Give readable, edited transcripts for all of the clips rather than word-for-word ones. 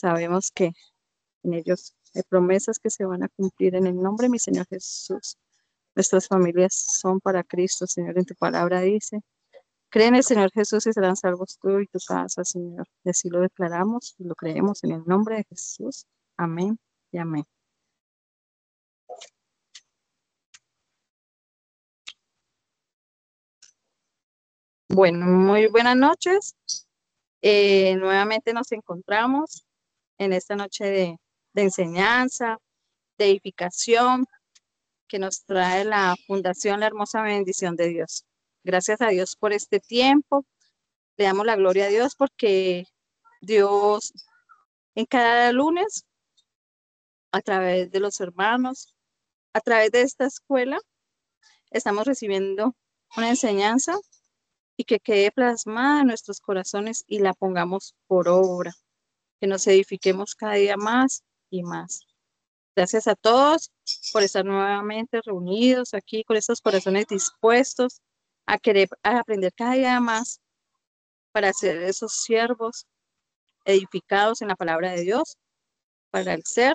Sabemos que en ellos hay promesas que se van a cumplir en el nombre de mi Señor Jesús. Nuestras familias son para Cristo, Señor. En tu palabra dice, cree en el Señor Jesús y serán salvos tú y tu casa, Señor. Y así lo declaramos y lo creemos en el nombre de Jesús. Amén y amén. Bueno, muy buenas noches. Nuevamente nos encontramos en esta noche de enseñanza, de edificación que nos trae la Fundación La Hermosa Bendición de Dios. Gracias a Dios por este tiempo. Le damos la gloria a Dios porque Dios en cada lunes, a través de los hermanos, a través de esta escuela, estamos recibiendo una enseñanza y que quede plasmada en nuestros corazones y la pongamos por obra, que nos edifiquemos cada día más y más. Gracias a todos por estar nuevamente reunidos aquí con estos corazones dispuestos a querer a aprender cada día más para ser esos siervos edificados en la palabra de Dios, para el ser,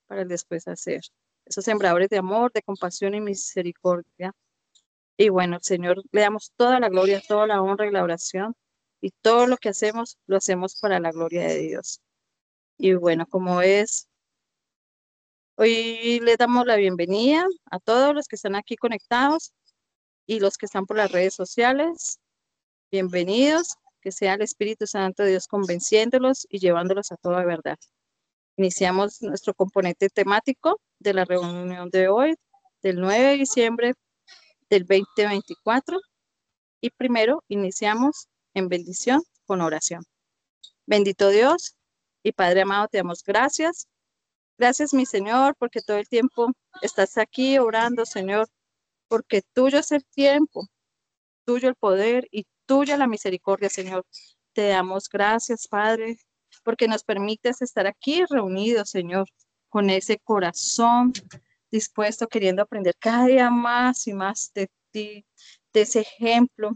para el después hacer. Esos sembradores de amor, de compasión y misericordia. Y bueno, al Señor le damos toda la gloria, toda la honra y la oración. Y todo lo que hacemos, lo hacemos para la gloria de Dios. Y bueno, como es, hoy le damos la bienvenida a todos los que están aquí conectados y los que están por las redes sociales. Bienvenidos, que sea el Espíritu Santo de Dios convenciéndolos y llevándolos a toda verdad. Iniciamos nuestro componente temático de la reunión de hoy, del 9 de diciembre del 2024. Y primero iniciamos en bendición con oración. Bendito Dios y Padre amado, te damos gracias. Gracias, mi Señor, porque todo el tiempo estás aquí orando, Señor, porque tuyo es el tiempo, tuyo el poder y tuya la misericordia, Señor. Te damos gracias, Padre, porque nos permites estar aquí reunidos, Señor, con ese corazón dispuesto, queriendo aprender cada día más y más de ti, de ese ejemplo,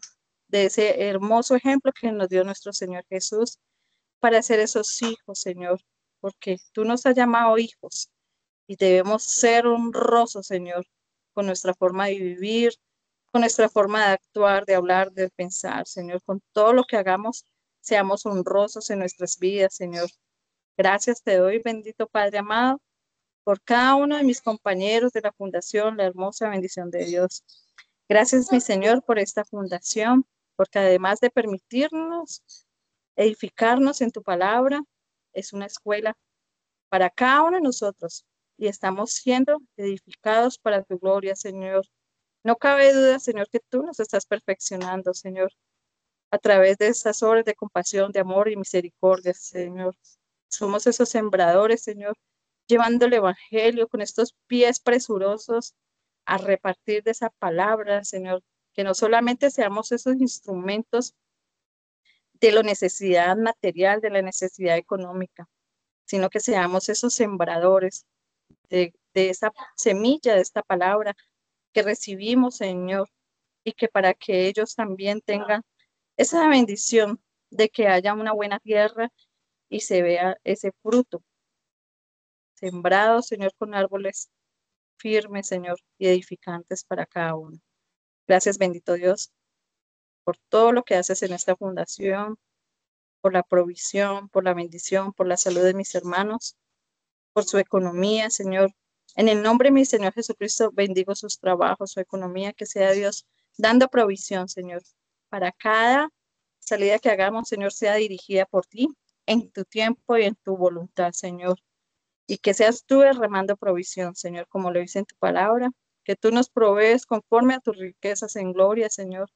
de ese hermoso ejemplo que nos dio nuestro Señor Jesús para ser esos hijos, Señor, porque tú nos has llamado hijos y debemos ser honrosos, Señor, con nuestra forma de vivir, con nuestra forma de actuar, de hablar, de pensar, Señor, con todo lo que hagamos, seamos honrosos en nuestras vidas, Señor. Gracias te doy, bendito Padre amado, por cada uno de mis compañeros de la Fundación, la hermosa bendición de Dios. Gracias, mi Señor, por esta fundación, porque además de permitirnos edificarnos en tu palabra, es una escuela para cada uno de nosotros y estamos siendo edificados para tu gloria, Señor. No cabe duda, Señor, que tú nos estás perfeccionando, Señor, a través de estas obras de compasión, de amor y misericordia, Señor. Somos esos sembradores, Señor, llevando el evangelio con estos pies presurosos a repartir de esa palabra, Señor, que no solamente seamos esos instrumentos de la necesidad material, de la necesidad económica, sino que seamos esos sembradores de esa semilla, de esta palabra que recibimos, Señor, y que para que ellos también tengan esa bendición de que haya una buena tierra y se vea ese fruto sembrado, Señor, con árboles firmes, Señor, y edificantes para cada uno. Gracias, bendito Dios, por todo lo que haces en esta fundación, por la provisión, por la bendición, por la salud de mis hermanos, por su economía, Señor. En el nombre de mi Señor Jesucristo, bendigo sus trabajos, su economía, que sea Dios dando provisión, Señor, para cada salida que hagamos, Señor, sea dirigida por ti, en tu tiempo y en tu voluntad, Señor. Y que seas tú derramando provisión, Señor, como lo dice en tu palabra, que tú nos provees conforme a tus riquezas en gloria, Señor.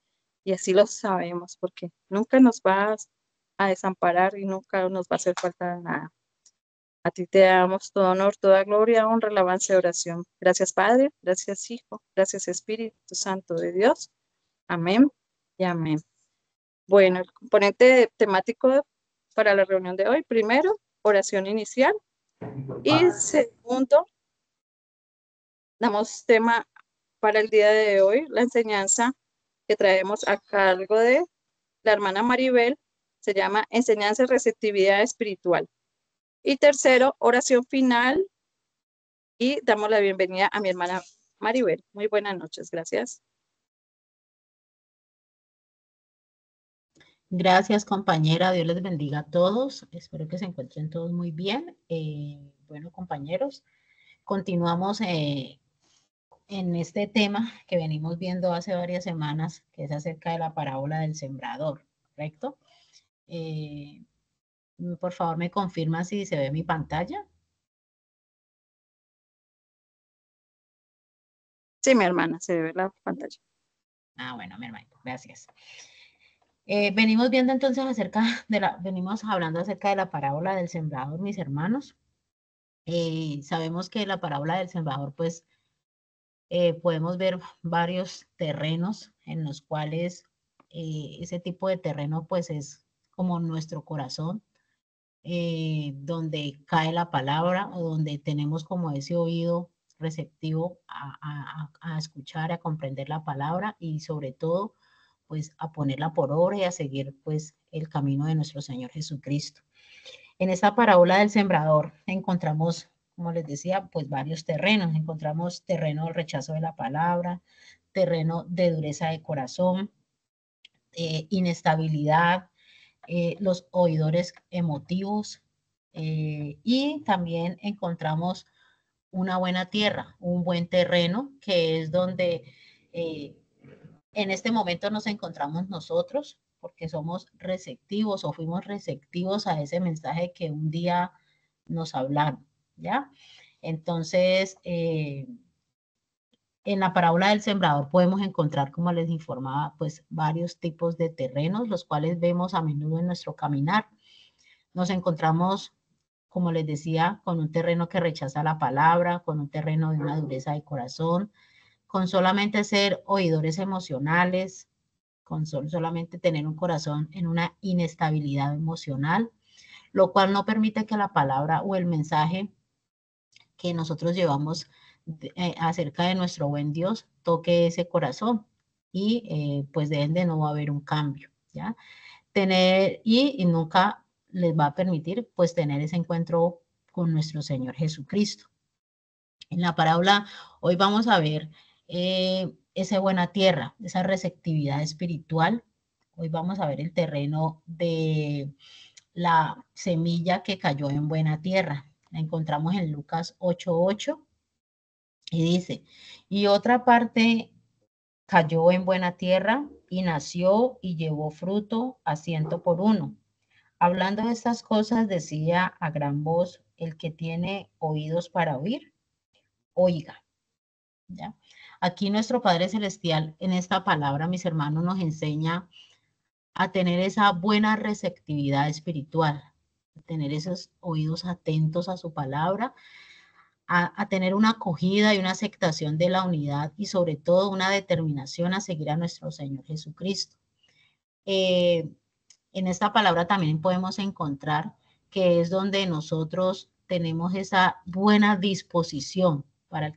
Y así lo sabemos, porque nunca nos vas a desamparar y nunca nos va a hacer falta de nada. A ti te damos todo honor, toda gloria, honra, alabanza y oración. Gracias, Padre, gracias, Hijo, gracias, Espíritu Santo de Dios. Amén y amén. Bueno, el componente temático para la reunión de hoy, primero, oración inicial. Y segundo, damos tema para el día de hoy, la enseñanza que traemos a cargo de la hermana Maribel, se llama Enseñanza y Receptividad Espiritual. Y tercero, oración final. Y damos la bienvenida a mi hermana Maribel. Muy buenas noches, gracias. Gracias, compañera. Dios les bendiga a todos. Espero que se encuentren todos muy bien. Bueno, compañeros, continuamos en este tema que venimos viendo hace varias semanas, que es acerca de la parábola del sembrador, ¿correcto? Eh, por favor, me confirma si se ve mi pantalla. Sí, mi hermana, se ve la pantalla. Ah, bueno, mi hermano, gracias. Venimos viendo entonces venimos hablando acerca de la parábola del sembrador, mis hermanos. Sabemos que la parábola del sembrador, pues, podemos ver varios terrenos en los cuales ese tipo de terreno pues es como nuestro corazón, donde cae la palabra o donde tenemos como ese oído receptivo a escuchar, a comprender la palabra y sobre todo pues a ponerla por obra y a seguir pues el camino de nuestro Señor Jesucristo. En esta parábola del sembrador encontramos, como les decía, pues varios terrenos. Encontramos terreno del rechazo de la palabra, terreno de dureza de corazón, inestabilidad, los oidores emotivos y también encontramos una buena tierra, un buen terreno, que es donde en este momento nos encontramos nosotros, porque somos receptivos o fuimos receptivos a ese mensaje que un día nos hablaron, ¿ya? Entonces, en la parábola del sembrador podemos encontrar, como les informaba, pues varios tipos de terrenos, los cuales vemos a menudo en nuestro caminar. Nos encontramos, como les decía, con un terreno que rechaza la palabra, con un terreno de una dureza de corazón, con solamente ser oidores emocionales, con solamente tener un corazón en una inestabilidad emocional, lo cual no permite que la palabra o el mensaje que nosotros llevamos acerca de nuestro buen Dios toque ese corazón y pues de ende no va a haber un cambio, ¿ya? Y nunca les va a permitir pues tener ese encuentro con nuestro Señor Jesucristo. En la parábola hoy vamos a ver esa buena tierra, esa receptividad espiritual. Hoy vamos a ver el terreno de la semilla que cayó en buena tierra. La encontramos en Lucas 8:8 y dice, y otra parte cayó en buena tierra y nació y llevó fruto a 100 por 1. Hablando de estas cosas decía a gran voz, el que tiene oídos para oír, oiga. ¿Ya? Aquí nuestro Padre Celestial en esta palabra, mis hermanos, nos enseña a tener esa buena receptividad espiritual, a tener esos oídos atentos a su palabra, a tener una acogida y una aceptación de la unidad y sobre todo una determinación a seguir a nuestro Señor Jesucristo. Eh, en esta palabra también podemos encontrar que es donde nosotros tenemos esa buena disposición para el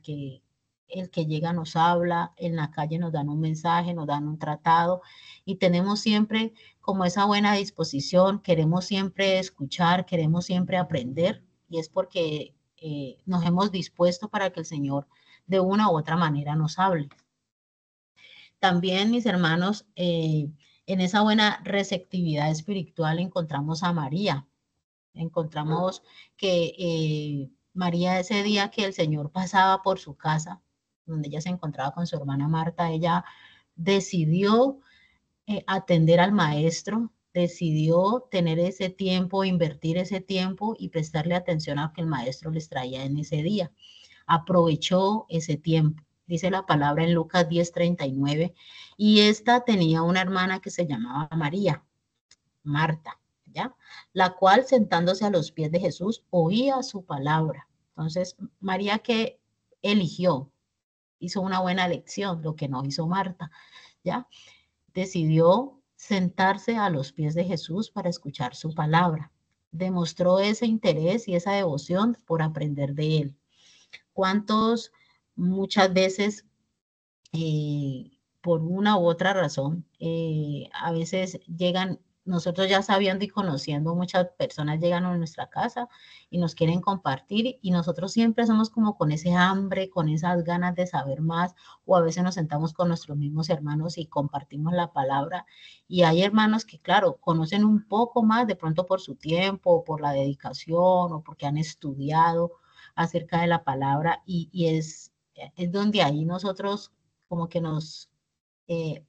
que llega nos habla, en la calle nos dan un mensaje, nos dan un tratado y tenemos siempre como esa buena disposición, queremos siempre escuchar, queremos siempre aprender y es porque nos hemos dispuesto para que el Señor de una u otra manera nos hable. También, mis hermanos, en esa buena receptividad espiritual encontramos a María. Encontramos que María ese día que el Señor pasaba por su casa, donde ella se encontraba con su hermana Marta, ella decidió atender al maestro, decidió tener ese tiempo, invertir ese tiempo y prestarle atención a lo que el maestro les traía en ese día. Aprovechó ese tiempo. Dice la palabra en Lucas 10:39, y esta tenía una hermana que se llamaba María, Marta, ¿ya? La cual sentándose a los pies de Jesús oía su palabra. Entonces, María que eligió, hizo una buena elección, lo que no hizo Marta, ¿ya? Decidió sentarse a los pies de Jesús para escuchar su palabra. Demostró ese interés y esa devoción por aprender de él. ¿Cuántos muchas veces por una u otra razón, a veces llegan nosotros ya sabiendo y conociendo, muchas personas llegan a nuestra casa y nos quieren compartir y nosotros siempre somos como con ese hambre, con esas ganas de saber más, o a veces nos sentamos con nuestros mismos hermanos y compartimos la palabra. Y hay hermanos que, claro, conocen un poco más de pronto por su tiempo, o por la dedicación, o porque han estudiado acerca de la palabra y es donde ahí nosotros como que nos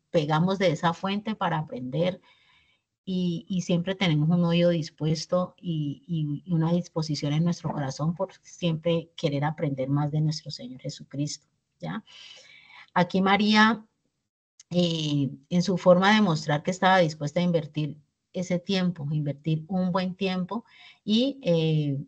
pegamos de esa fuente para aprender y siempre tenemos un oído dispuesto y una disposición en nuestro corazón por siempre querer aprender más de nuestro Señor Jesucristo, ¿ya? Aquí María, en su forma de mostrar que estaba dispuesta a invertir ese tiempo, invertir un buen tiempo y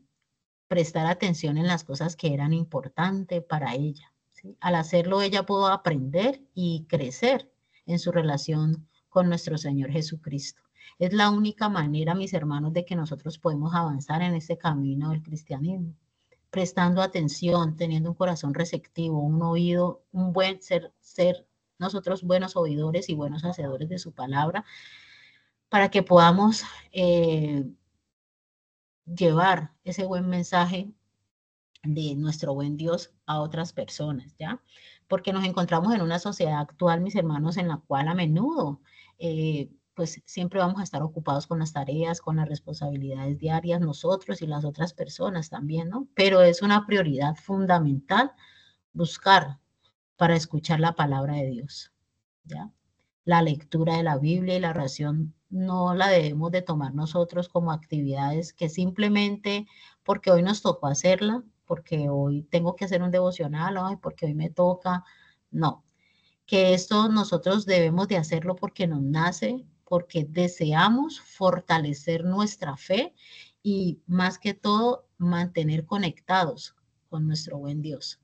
prestar atención en las cosas que eran importantes para ella, ¿sí? Al hacerlo, ella pudo aprender y crecer en su relación con nuestro Señor Jesucristo. Es la única manera, mis hermanos, de que nosotros podemos avanzar en este camino del cristianismo, prestando atención, teniendo un corazón receptivo, un oído, un buen ser nosotros buenos oidores y buenos hacedores de su palabra, para que podamos llevar ese buen mensaje de nuestro buen Dios a otras personas, ¿ya? Porque nos encontramos en una sociedad actual, mis hermanos, en la cual a menudo, pues siempre vamos a estar ocupados con las tareas, con las responsabilidades diarias, nosotros y las otras personas también, ¿no? Pero es una prioridad fundamental buscar para escuchar la palabra de Dios, ¿ya? La lectura de la Biblia y la oración no la debemos de tomar nosotros como actividades que simplemente porque hoy nos tocó hacerla, porque hoy tengo que hacer un devocional, ay, porque hoy me toca, no, que esto nosotros debemos de hacerlo porque nos nace, porque deseamos fortalecer nuestra fe y más que todo mantener conectados con nuestro buen Dios.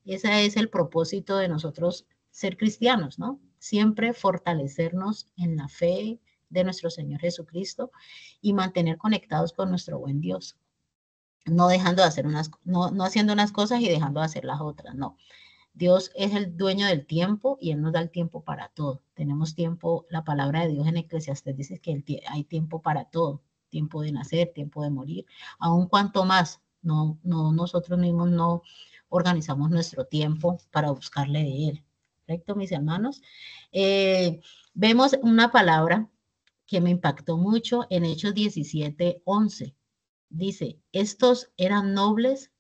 Ese es el propósito de nosotros ser cristianos, ¿no? Siempre fortalecernos en la fe de nuestro Señor Jesucristo y mantener conectados con nuestro buen Dios. No dejando de hacer no haciendo unas cosas y dejando de hacer las otras, no. Dios es el dueño del tiempo y Él nos da el tiempo para todo. Tenemos tiempo, la palabra de Dios en Eclesiastés dice que hay tiempo para todo, tiempo de nacer, tiempo de morir, aun cuanto más, nosotros mismos no organizamos nuestro tiempo para buscarle de Él. ¿Correcto, mis hermanos? Vemos una palabra que me impactó mucho en Hechos 17:11. Dice, estos eran nobles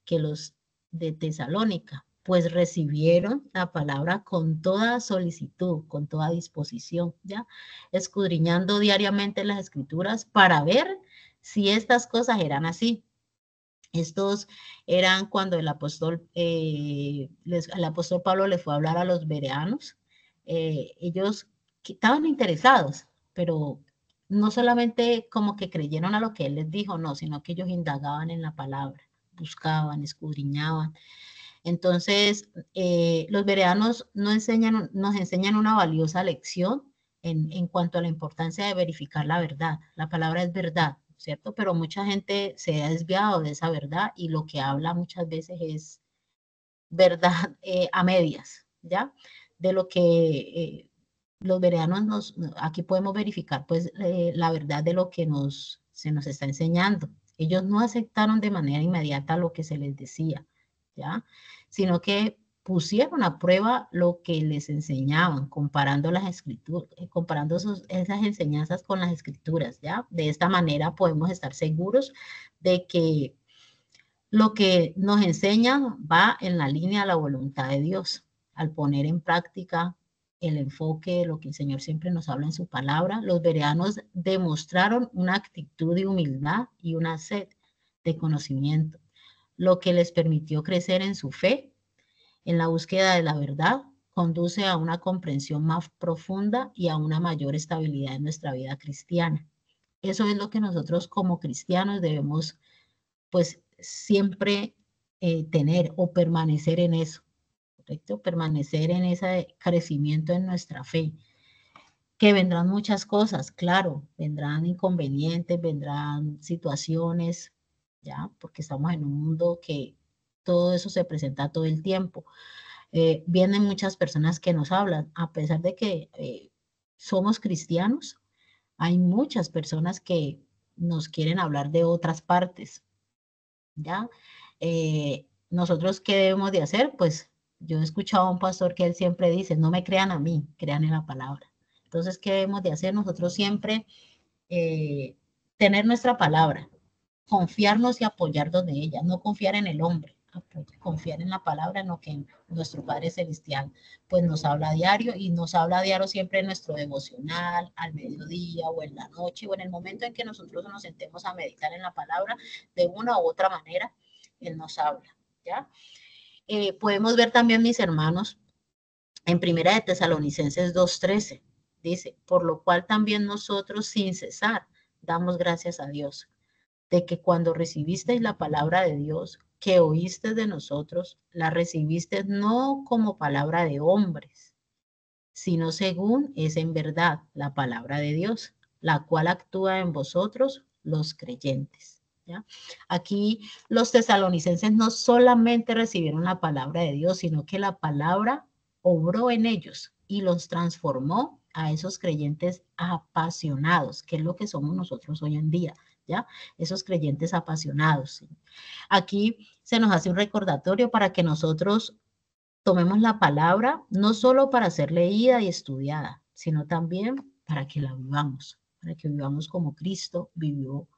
que los de Tesalónica, pues recibieron la palabra con toda solicitud, con toda disposición, ¿ya? Escudriñando diariamente las escrituras para ver si estas cosas eran así. Estos eran cuando el apóstol Pablo le fue a hablar a los bereanos. Ellos estaban interesados, pero no solamente como que creyeron a lo que él les dijo, no, sino que ellos indagaban en la palabra, buscaban, escudriñaban. Entonces, los bereanos nos enseñan una valiosa lección en cuanto a la importancia de verificar la verdad. La palabra es verdad, ¿cierto? Pero mucha gente se ha desviado de esa verdad y lo que habla muchas veces es verdad a medias, ¿ya? De lo que los bereanos aquí podemos verificar, pues, la verdad de lo que se nos está enseñando. Ellos no aceptaron de manera inmediata lo que se les decía, ¿ya? Sino que pusieron a prueba lo que les enseñaban, comparando las escrituras, comparando esas enseñanzas con las escrituras, ¿ya? De esta manera podemos estar seguros de que lo que nos enseñan va en la línea de la voluntad de Dios. Al poner en práctica el enfoque de lo que el Señor siempre nos habla en su palabra, los bereanos demostraron una actitud de humildad y una sed de conocimiento, lo que les permitió crecer en su fe, en la búsqueda de la verdad, conduce a una comprensión más profunda y a una mayor estabilidad en nuestra vida cristiana. Eso es lo que nosotros como cristianos debemos, pues, siempre tener o permanecer en eso, ¿correcto? Permanecer en ese crecimiento en nuestra fe. Que vendrán muchas cosas, claro, vendrán inconvenientes, vendrán situaciones, ¿ya? Porque estamos en un mundo que todo eso se presenta todo el tiempo. Vienen muchas personas que nos hablan, a pesar de que somos cristianos, Hay muchas personas que nos quieren hablar de otras partes, ¿ya? Nosotros, ¿qué debemos de hacer? Pues yo he escuchado a un pastor que él siempre dice, no me crean a mí, crean en la palabra. Entonces, ¿qué debemos de hacer? Nosotros siempre eh, tener nuestra palabra, confiarnos y apoyarnos de ella, no confiar en el hombre, confiar en la palabra, en lo que nuestro Padre Celestial pues nos habla a diario, y nos habla a diario siempre en nuestro devocional, al mediodía o en la noche o en el momento en que nosotros nos sentemos a meditar en la palabra, de una u otra manera, Él nos habla, ¿ya? Podemos ver también, mis hermanos, en Primera de Tesalonicenses 2:13, dice, por lo cual también nosotros sin cesar damos gracias a Dios, de que cuando recibisteis la palabra de Dios, que oíste de nosotros, la recibiste no como palabra de hombres, sino según es en verdad la palabra de Dios, la cual actúa en vosotros los creyentes. ¿Ya? Aquí los tesalonicenses no solamente recibieron la palabra de Dios, sino que la palabra obró en ellos y los transformó a esos creyentes apasionados, que es lo que somos nosotros hoy en día, ¿ya? Esos creyentes apasionados. ¿Sí? Aquí se nos hace un recordatorio para que nosotros tomemos la palabra no solo para ser leída y estudiada, sino también para que la vivamos, para que vivamos como Cristo vivió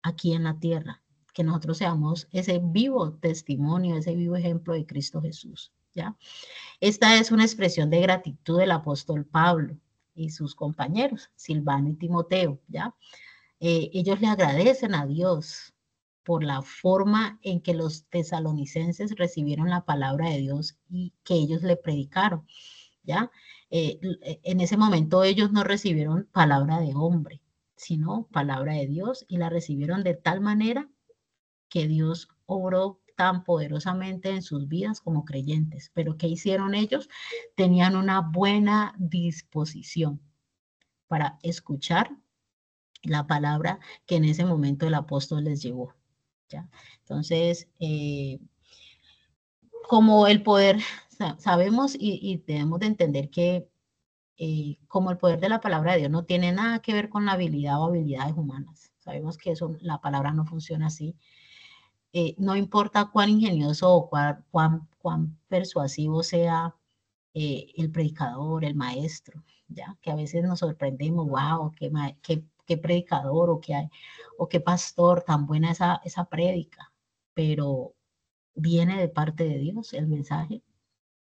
aquí en la tierra, que nosotros seamos ese vivo testimonio, ese vivo ejemplo de Cristo Jesús, ¿ya? Esta es una expresión de gratitud del apóstol Pablo y sus compañeros, Silvano y Timoteo, ¿ya? Ellos le agradecen a Dios por la forma en que los tesalonicenses recibieron la palabra de Dios y que ellos le predicaron, ¿ya? En ese momento ellos no recibieron palabra de hombre, sino palabra de Dios, y la recibieron de tal manera que Dios obró tan poderosamente en sus vidas como creyentes. Pero ¿qué hicieron ellos? Tenían una buena disposición para escuchar la palabra que en ese momento el apóstol les llevó, ¿ya? Entonces, como el poder, sabemos y debemos de entender que como el poder de la palabra de Dios no tiene nada que ver con la habilidad o habilidades humanas. Sabemos que eso, la palabra no funciona así. No importa cuán ingenioso o cuán persuasivo sea el predicador, el maestro, ¿ya? Que a veces nos sorprendemos, wow, qué predicador o qué pastor, tan buena esa prédica, pero viene de parte de Dios el mensaje,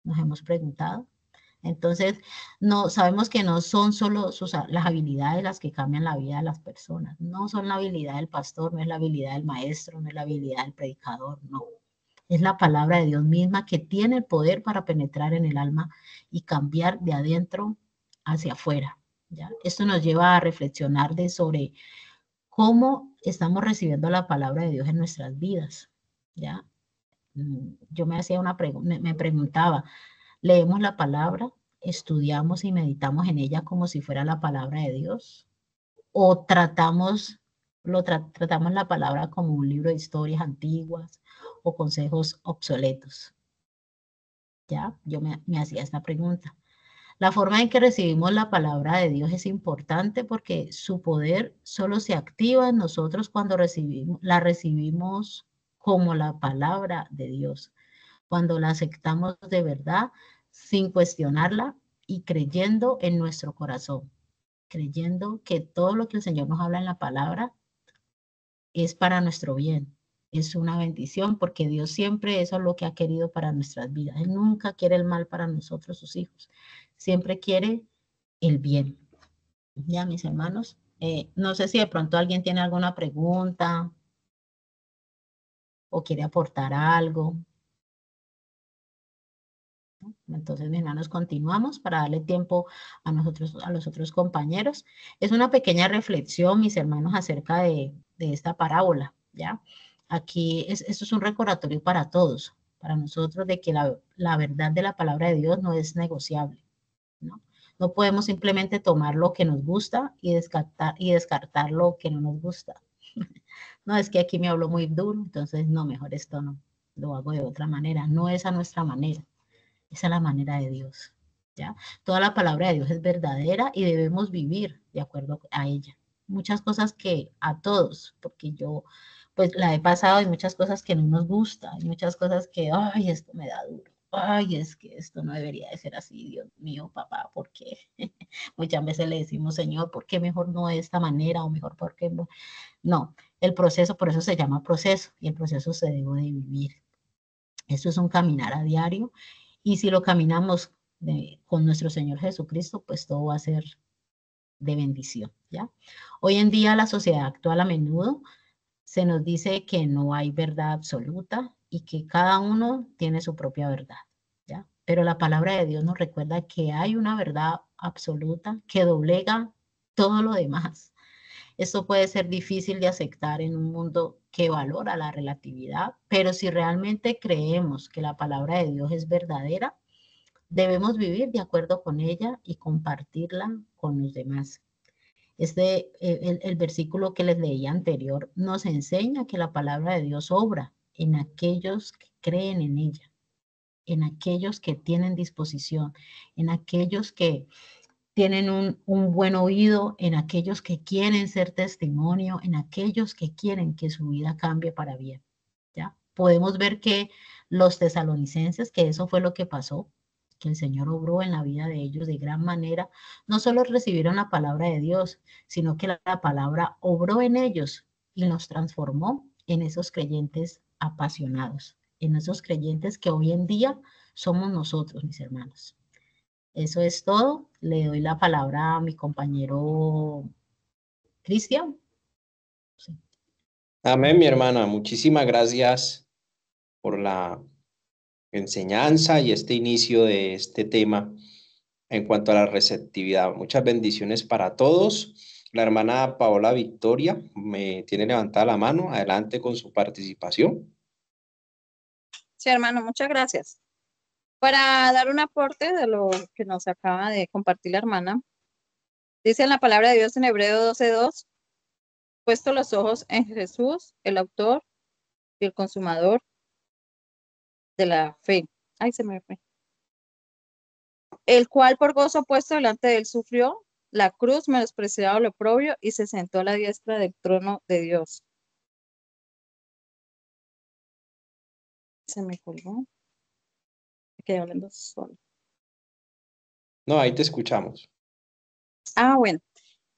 nos hemos preguntado. Entonces, no, sabemos que no son solo las habilidades las que cambian la vida de las personas, no son la habilidad del pastor, no es la habilidad del maestro, no es la habilidad del predicador, no. Es la palabra de Dios misma que tiene el poder para penetrar en el alma y cambiar de adentro hacia afuera, ¿ya? Esto nos lleva a reflexionar sobre cómo estamos recibiendo la palabra de Dios en nuestras vidas, ¿ya? Yo me hacía una pregunta, me preguntaba, ¿leemos la palabra, estudiamos y meditamos en ella como si fuera la palabra de Dios? ¿O tratamos la palabra como un libro de historias antiguas o consejos obsoletos? ¿Ya? Yo me hacía esta pregunta. La forma en que recibimos la palabra de Dios es importante porque su poder solo se activa en nosotros cuando la recibimos como la palabra de Dios, cuando la aceptamos de verdad, sin cuestionarla y creyendo en nuestro corazón, creyendo que todo lo que el Señor nos habla en la palabra es para nuestro bien. Es una bendición porque Dios siempre eso es lo que ha querido para nuestras vidas. Él nunca quiere el mal para nosotros, sus hijos. Siempre quiere el bien. Ya, mis hermanos. No sé si de pronto alguien tiene alguna pregunta o quiere aportar algo. Entonces, mis hermanos, continuamos para darle tiempo a nosotros, a los otros compañeros. Es una pequeña reflexión, mis hermanos, acerca de esta parábola, ¿ya? Aquí, esto es un recordatorio para todos, para nosotros, de que la verdad de la palabra de Dios no es negociable, ¿no? No podemos simplemente tomar lo que nos gusta y descartar lo que no nos gusta. No, es que aquí me habló muy duro, entonces no, mejor esto no, lo hago de otra manera. No es a nuestra manera. Esa es la manera de Dios. ¿ya? Toda la palabra de Dios es verdadera y debemos vivir de acuerdo a ella. Muchas cosas que a todos, porque yo pues la he pasado, hay muchas cosas que no nos gustan, hay muchas cosas que, ay, esto me da duro, ay, es que esto no debería de ser así, Dios mío, papá, ¿por qué? Muchas veces le decimos, Señor, ¿por qué mejor no de esta manera? O mejor, ¿por qué no? No, el proceso, por eso se llama proceso, y el proceso se debe de vivir. Esto es un caminar a diario, y si lo caminamos con nuestro Señor Jesucristo, pues todo va a ser de bendición, ¿ya? Hoy en día la sociedad actual a menudo se nos dice que no hay verdad absoluta y que cada uno tiene su propia verdad, ¿ya? Pero la palabra de Dios nos recuerda que hay una verdad absoluta que doblega todo lo demás. Esto puede ser difícil de aceptar en un mundo que valora la relatividad, pero si realmente creemos que la palabra de Dios es verdadera, debemos vivir de acuerdo con ella y compartirla con los demás. El versículo que les leí anterior nos enseña que la palabra de Dios obra en aquellos que creen en ella, en aquellos que tienen disposición, en aquellos que tienen un buen oído, en aquellos que quieren ser testimonio, en aquellos que quieren que su vida cambie para bien. ¿Ya? Podemos ver que los tesalonicenses, que eso fue lo que pasó, que el Señor obró en la vida de ellos de gran manera, no solo recibieron la palabra de Dios, sino que la palabra obró en ellos y los transformó en esos creyentes apasionados, en esos creyentes que hoy en día somos nosotros, mis hermanos. Eso es todo. Le doy la palabra a mi compañero Cristian. Sí. Amén, mi hermana. Muchísimas gracias por la enseñanza y este inicio de este tema en cuanto a la receptividad. Muchas bendiciones para todos. La hermana Paola Victoria me tiene levantada la mano. Adelante con su participación. Sí, hermano, muchas gracias. Para dar un aporte de lo que nos acaba de compartir la hermana, dice en la palabra de Dios en Hebreo 12:2, puesto los ojos en Jesús, el autor y el consumador de la fe. Ay, se me fue. El cual por gozo puesto delante de él sufrió la cruz, menospreciado lo oprobio, y se sentó a la diestra del trono de Dios. Se me colgó. Me quedé hablando solo. No, ahí te escuchamos. Ah, bueno.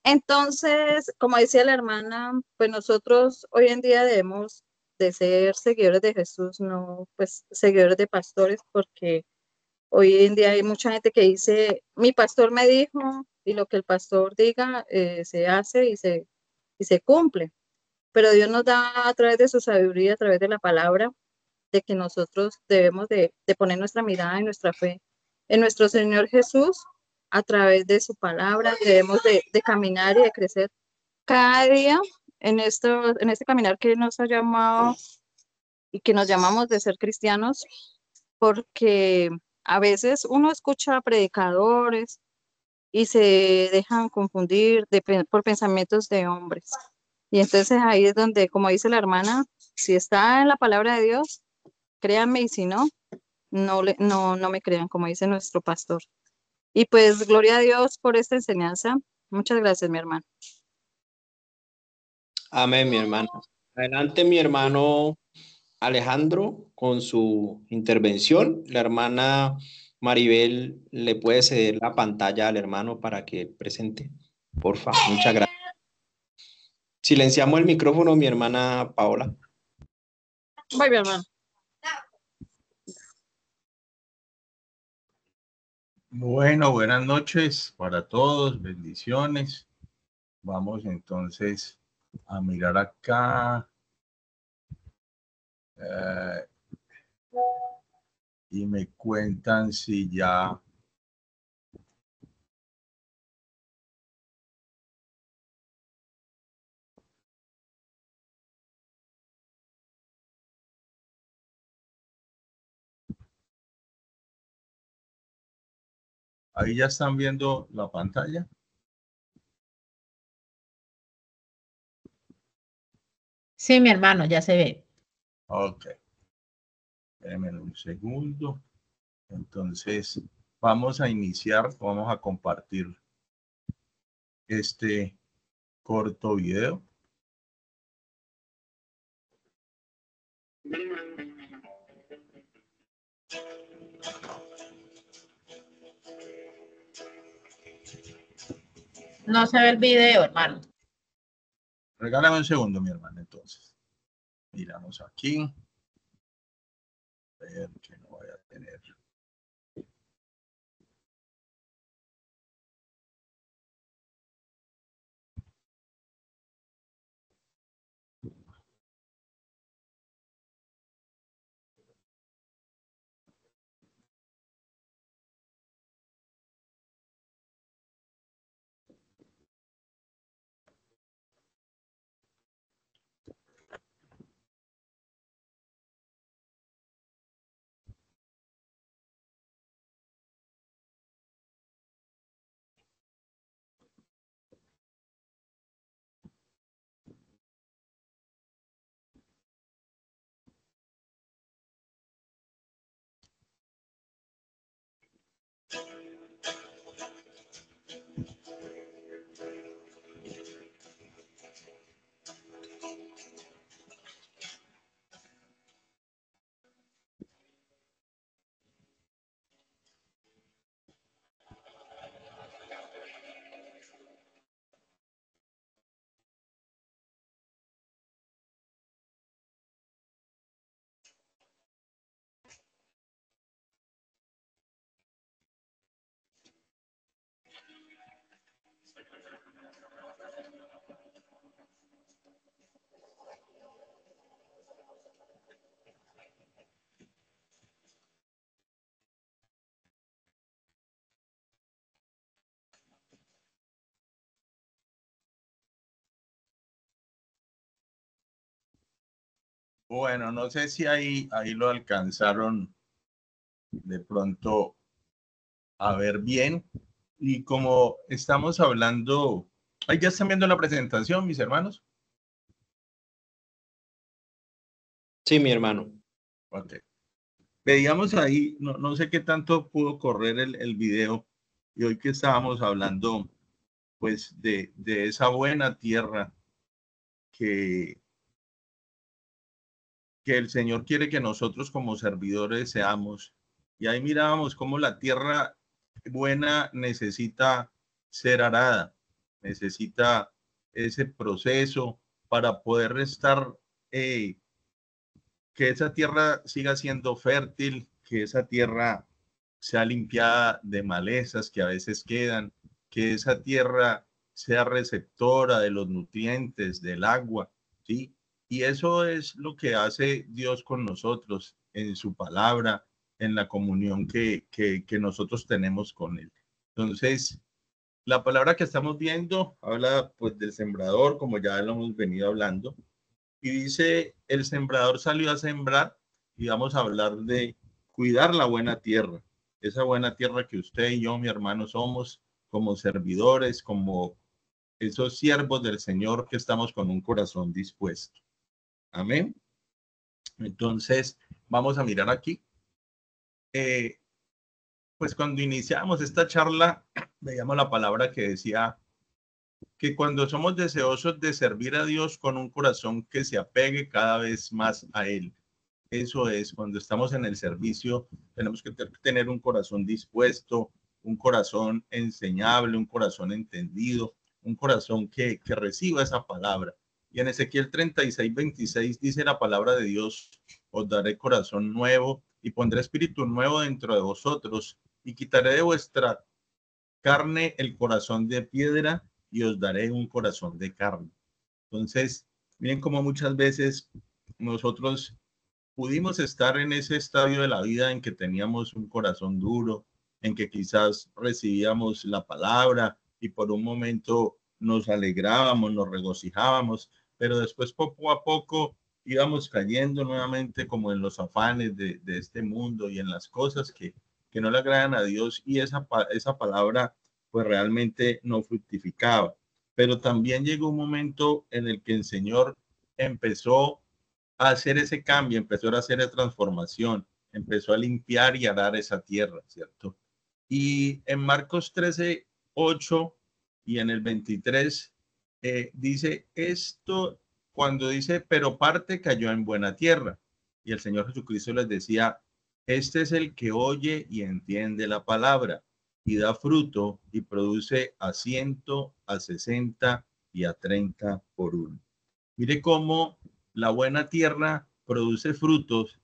Entonces, como decía la hermana, pues nosotros hoy en día debemos de ser seguidores de Jesús, no pues seguidores de pastores, porque hoy en día hay mucha gente que dice, mi pastor me dijo, y lo que el pastor diga se hace y se cumple. Pero Dios nos da a través de su sabiduría, a través de la palabra, de que nosotros debemos de poner nuestra mirada y nuestra fe en nuestro Señor Jesús a través de su palabra. Debemos de caminar y de crecer cada día en este caminar que nos ha llamado y que nos llamamos de ser cristianos, porque a veces uno escucha predicadores y se dejan confundir por pensamientos de hombres. Y entonces ahí es donde, como dice la hermana, si está en la palabra de Dios, créanme, y si no, no me crean, como dice nuestro pastor. Y pues gloria a Dios por esta enseñanza. Muchas gracias, mi hermano. Amén, mi hermana. Adelante, mi hermano Alejandro, con su intervención. La hermana Maribel le puede ceder la pantalla al hermano para que presente. Porfa, muchas gracias. Silenciamos el micrófono, mi hermana Paola. Bye, mi hermano. Bueno, buenas noches para todos, bendiciones. Vamos entonces a mirar acá. Y me cuentan si ya... Ahí ya están viendo la pantalla. Sí, mi hermano, ya se ve. Ok. Déjenme un segundo. Entonces, vamos a iniciar, vamos a compartir este corto video. No se ve el video, hermano. Regálame un segundo, mi hermano, entonces. Miramos aquí. A ver que no vaya a tener. Bueno, no sé si ahí lo alcanzaron de pronto a ver bien. Y como estamos hablando, ahí ya están viendo la presentación, mis hermanos. Sí, mi hermano. Ok. Veíamos ahí, no sé qué tanto pudo correr el video. Y hoy que estábamos hablando, pues, de esa buena tierra que el Señor quiere que nosotros como servidores seamos. Y ahí mirábamos cómo la tierra buena necesita ser arada, necesita ese proceso para poder estar, que esa tierra siga siendo fértil, que esa tierra sea limpiada de malezas que a veces quedan, que esa tierra sea receptora de los nutrientes, del agua, ¿sí? Y eso es lo que hace Dios con nosotros en su palabra, en la comunión que nosotros tenemos con Él. Entonces, la palabra que estamos viendo habla pues del sembrador, como ya lo hemos venido hablando, y dice, el sembrador salió a sembrar y vamos a hablar de cuidar la buena tierra, esa buena tierra que usted y yo, mi hermano, somos como servidores, como esos siervos del Señor que estamos con un corazón dispuesto. Amén. Entonces, vamos a mirar aquí. Pues cuando iniciamos esta charla, veíamos la palabra que decía que cuando somos deseosos de servir a Dios con un corazón que se apegue cada vez más a Él. Eso es, cuando estamos en el servicio, tenemos que tener un corazón dispuesto, un corazón enseñable, un corazón entendido, un corazón que reciba esa palabra. Y en Ezequiel 36:26 dice la palabra de Dios, os daré corazón nuevo y pondré espíritu nuevo dentro de vosotros y quitaré de vuestra carne el corazón de piedra y os daré un corazón de carne. Entonces, miren cómo muchas veces nosotros pudimos estar en ese estadio de la vida en que teníamos un corazón duro, en que quizás recibíamos la palabra y por un momento nos alegrábamos, nos regocijábamos, pero después poco a poco íbamos cayendo nuevamente como en los afanes de este mundo y en las cosas que no le agradan a Dios, y esa palabra pues realmente no fructificaba. Pero también llegó un momento en el que el Señor empezó a hacer ese cambio, empezó a hacer esa transformación, empezó a limpiar y arar esa tierra, ¿cierto? Y en Marcos 13:8 y en el 23 dice esto, cuando dice, pero parte cayó en buena tierra. Y el Señor Jesucristo les decía, este es el que oye y entiende la palabra y da fruto y produce a 100, a 60 y a 30 por uno. Mire cómo la buena tierra produce frutos,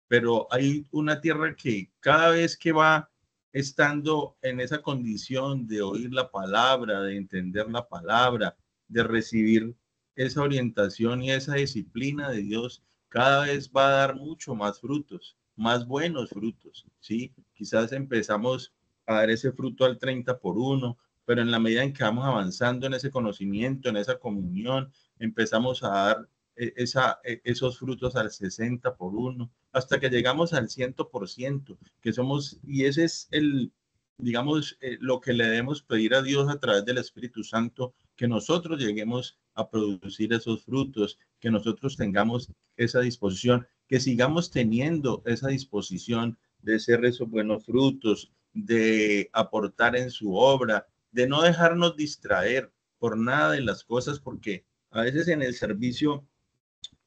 pero hay una tierra que cada vez que va estando en esa condición de oír la palabra, de entender la palabra, de recibir esa orientación y esa disciplina de Dios, cada vez va a dar mucho más frutos, más buenos frutos, ¿sí? Quizás empezamos a dar ese fruto al 30 por uno, pero en la medida en que vamos avanzando en ese conocimiento, en esa comunión, empezamos a dar esos frutos al 60 por uno, hasta que llegamos al 100%, que somos, y ese es el, digamos, lo que le debemos pedir a Dios a través del Espíritu Santo, que nosotros lleguemos a producir esos frutos, que nosotros tengamos esa disposición, que sigamos teniendo esa disposición de ser esos buenos frutos, de aportar en su obra, de no dejarnos distraer por nada de las cosas, porque a veces en el servicio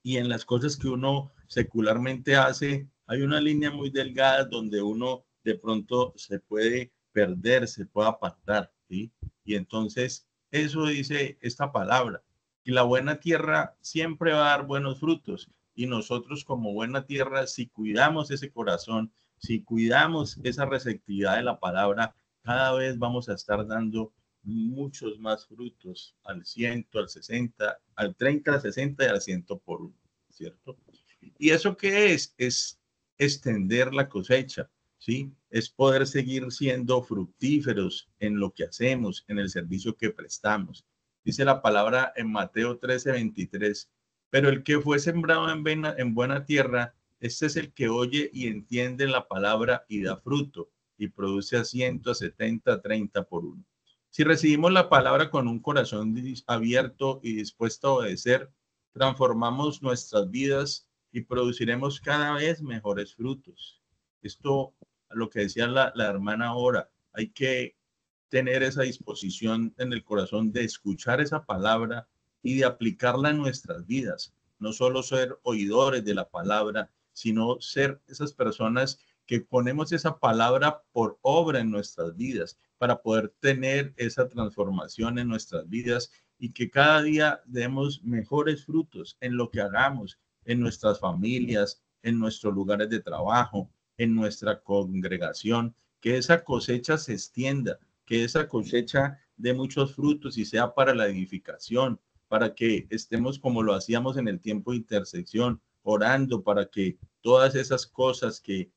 y en las cosas que uno secularmente hace, hay una línea muy delgada donde uno de pronto se puede perder, se puede apartar, ¿sí? Y entonces eso dice esta palabra. Y la buena tierra siempre va a dar buenos frutos. Y nosotros como buena tierra, si cuidamos ese corazón, si cuidamos esa receptividad de la palabra, cada vez vamos a estar dando muchos más frutos al 100, al 60, al 30, al 60 y al 100 por uno, ¿cierto? ¿Y eso qué es? Es extender la cosecha, ¿sí? Es poder seguir siendo fructíferos en lo que hacemos, en el servicio que prestamos. Dice la palabra en Mateo 13:23, pero el que fue sembrado en buena tierra, este es el que oye y entiende la palabra y da fruto y produce a 100, a 70, a 30 por uno. Si recibimos la palabra con un corazón abierto y dispuesto a obedecer, transformamos nuestras vidas y produciremos cada vez mejores frutos. Esto, lo que decía la hermana ahora, hay que tener esa disposición en el corazón de escuchar esa palabra y de aplicarla en nuestras vidas. No solo ser oidores de la palabra, sino ser esas personas que ponemos esa palabra por obra en nuestras vidas para poder tener esa transformación en nuestras vidas y que cada día demos mejores frutos en lo que hagamos, en nuestras familias, en nuestros lugares de trabajo, en nuestra congregación, que esa cosecha se extienda, que esa cosecha dé muchos frutos y sea para la edificación, para que estemos como lo hacíamos en el tiempo de intersección, orando para que todas esas cosas que